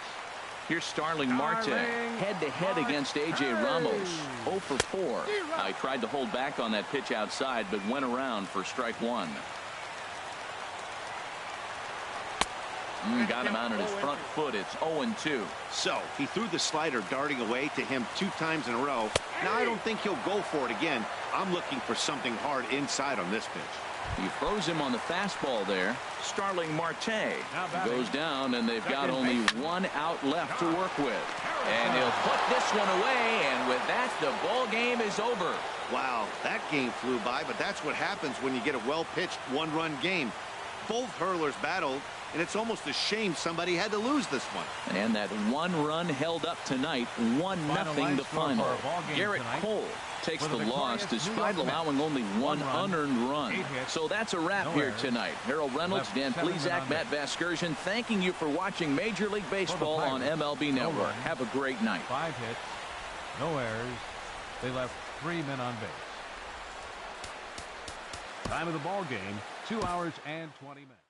Here's Starling Marte head-to-head against A.J. Ramos. 0 for 4. He tried to hold back on that pitch outside, but went around for strike 1. Got him out on his front foot. It's 0-2. So he threw the slider darting away to him 2 times in a row. Now I don't think he'll go for it again. I'm looking for something hard inside on this pitch. He throws him on the fastball there. Starling Marte goes down, and they've got only 1 out left to work with. And he'll put this one away, and with that, the ball game is over. Wow, that game flew by, but that's what happens when you get a well-pitched 1-run game. Both hurlers battled, and it's almost a shame somebody had to lose this one. And that 1 run held up tonight, 1-0 the final. Garrett Cole takes the loss despite allowing only 1 unearned run. So that's a wrap here tonight. Harold Reynolds, Dan Plesac, Matt Vasgersian, thanking you for watching Major League Baseball on MLB Network. Have a great night. 5 hits, no errors. They left 3 men on base. Time of the ball game, 2 hours and 20 minutes.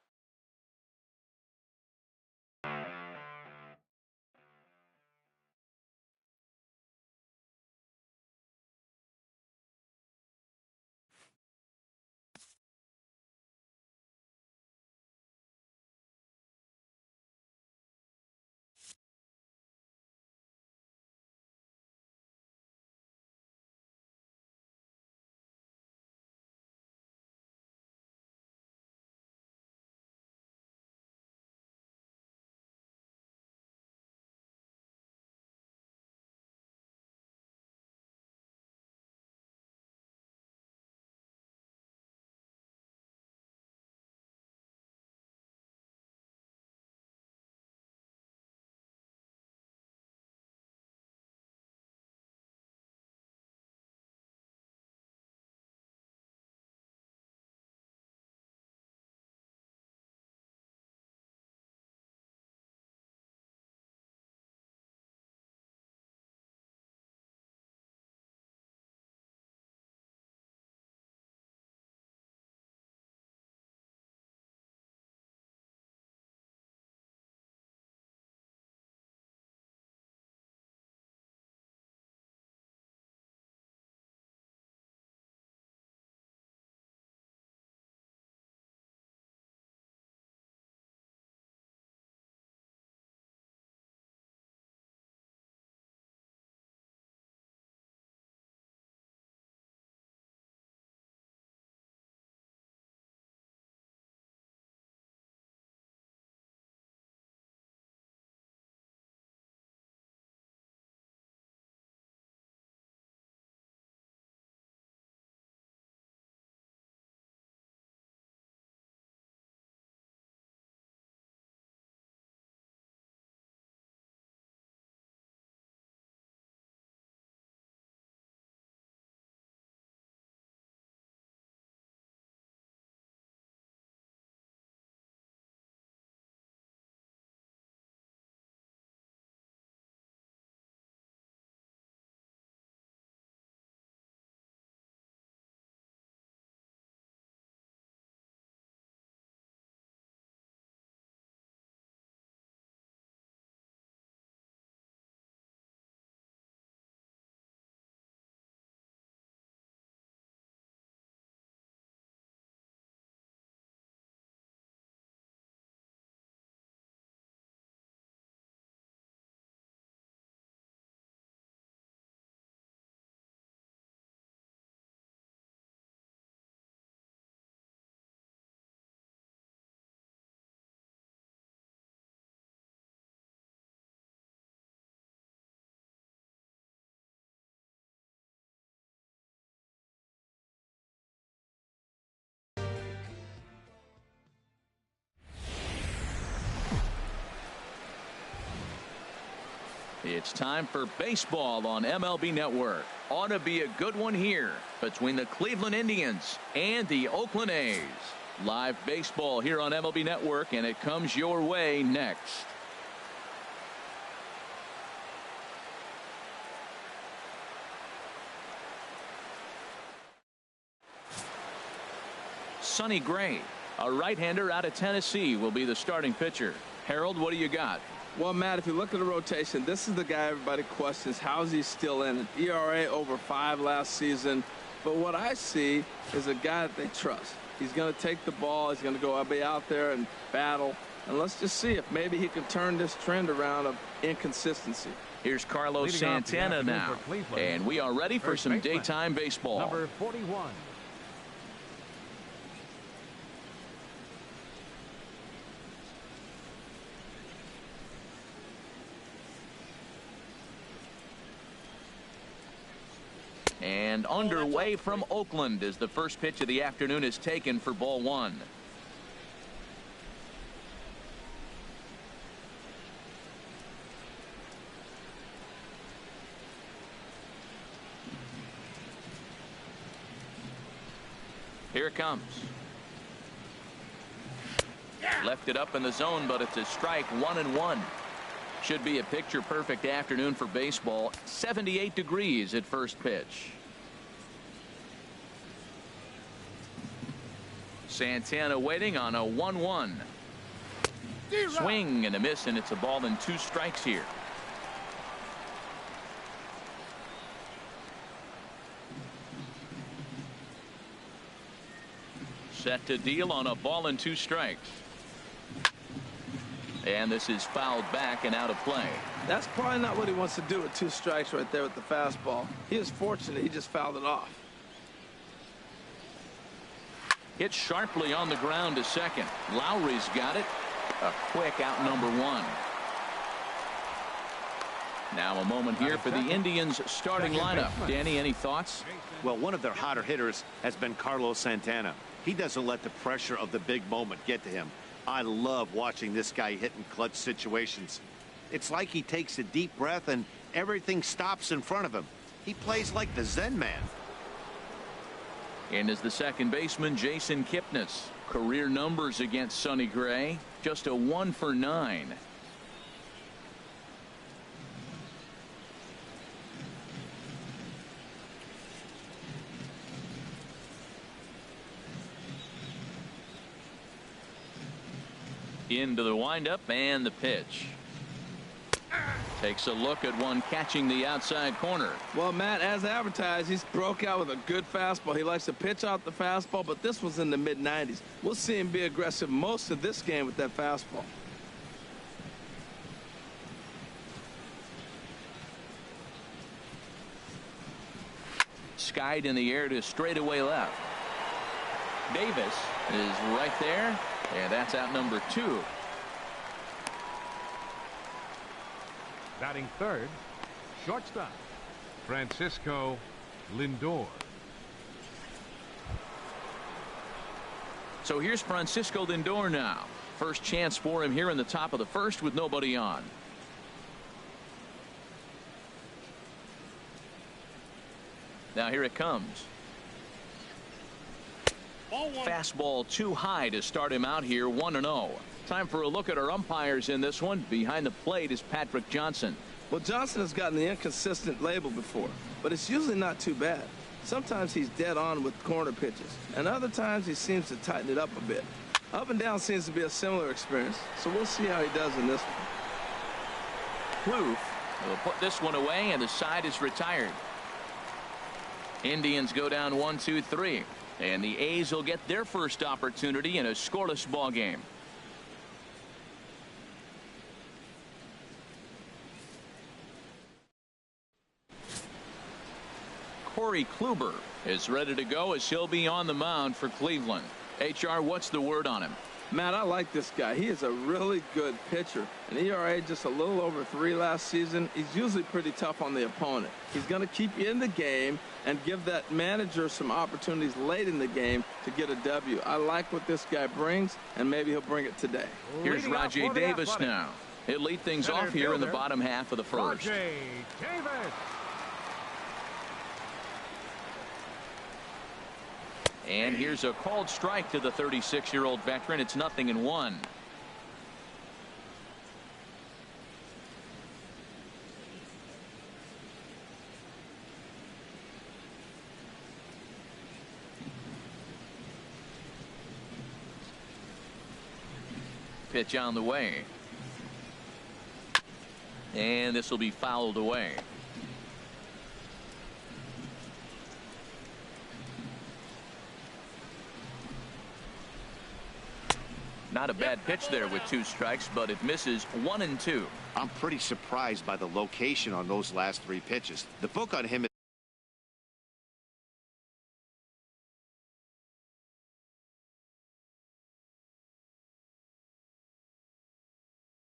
It's time for baseball on MLB Network. Ought to be a good one here between the Cleveland Indians and the Oakland A's. Live baseball here on MLB Network, and it comes your way next. Sonny Gray, a right-hander out of Tennessee, will be the starting pitcher. Harold, what do you got? Well, Matt, if you look at the rotation, this is the guy everybody questions. How is he still in it? ERA over 5 last season. But what I see is a guy that they trust. He's going to take the ball. He's going to go be out there and battle. And let's just see if maybe he can turn this trend around of inconsistency. Here's Carlos Santana now. And we are ready for some daytime baseball. Number 41. And underway from Oakland as the first pitch of the afternoon is taken for ball one. Here it comes. Left it up in the zone, but it's a strike, 1-1. Should be a picture-perfect afternoon for baseball. 78 degrees at first pitch. Santana waiting on a 1-1. Swing and a miss, and it's a ball and 2 strikes here. Set to deal on a ball and 2 strikes. And this is fouled back and out of play. That's probably not what he wants to do with 2 strikes right there with the fastball. He is fortunate he just fouled it off. Hit sharply on the ground to second. Lowry's got it. A quick out number 1. Now a moment here for the Indians starting lineup. Danny, any thoughts? Well, one of their hotter hitters has been Carlos Santana. He doesn't let the pressure of the big moment get to him. I love watching this guy hit in clutch situations. It's like he takes a deep breath and everything stops in front of him. He plays like the Zen man. And as the second baseman, Jason Kipnis. Career numbers against Sonny Gray, just a 1 for 9. Into the windup and the pitch. Takes a look at one catching the outside corner. Well, Matt, as advertised, he's broke out with a good fastball. He likes to pitch out the fastball, but this was in the mid-90s. We'll see him be aggressive most of this game with that fastball. Skied in the air to straightaway left. Davis is right there, and that's out number 2. Batting third, shortstop, Francisco Lindor. So here's Francisco Lindor now. First chance for him here in the top of the first with nobody on. Now here it comes. Fastball too high to start him out here, 1-0. Time for a look at our umpires in this one. Behind the plate is Patrick Johnson. Well, Johnson has gotten the inconsistent label before, but it's usually not too bad. Sometimes he's dead on with corner pitches, and other times he seems to tighten it up a bit. Up and down seems to be a similar experience, so we'll see how he does in this one. Kloof will put this one away, and the side is retired. Indians go down 1-2-3, and the A's will get their first opportunity in a scoreless ball game. Corey Kluber is ready to go as he'll be on the mound for Cleveland. HR, what's the word on him? Matt, I like this guy. He is a really good pitcher. An ERA just a little over 3 last season. He's usually pretty tough on the opponent. He's going to keep you in the game and give that manager some opportunities late in the game to get a W. I like what this guy brings, and maybe he'll bring it today. Here's Rajay Davis now. He'll lead things off here in the bottom half of the first. Rajay Davis. And here's a called strike to the 36-year-old veteran. It's 0-1. Pitch on the way. And this will be fouled away. Not a bad pitch there with 2 strikes, but it misses 1 and 2. I'm pretty surprised by the location on those last 3 pitches. The book on him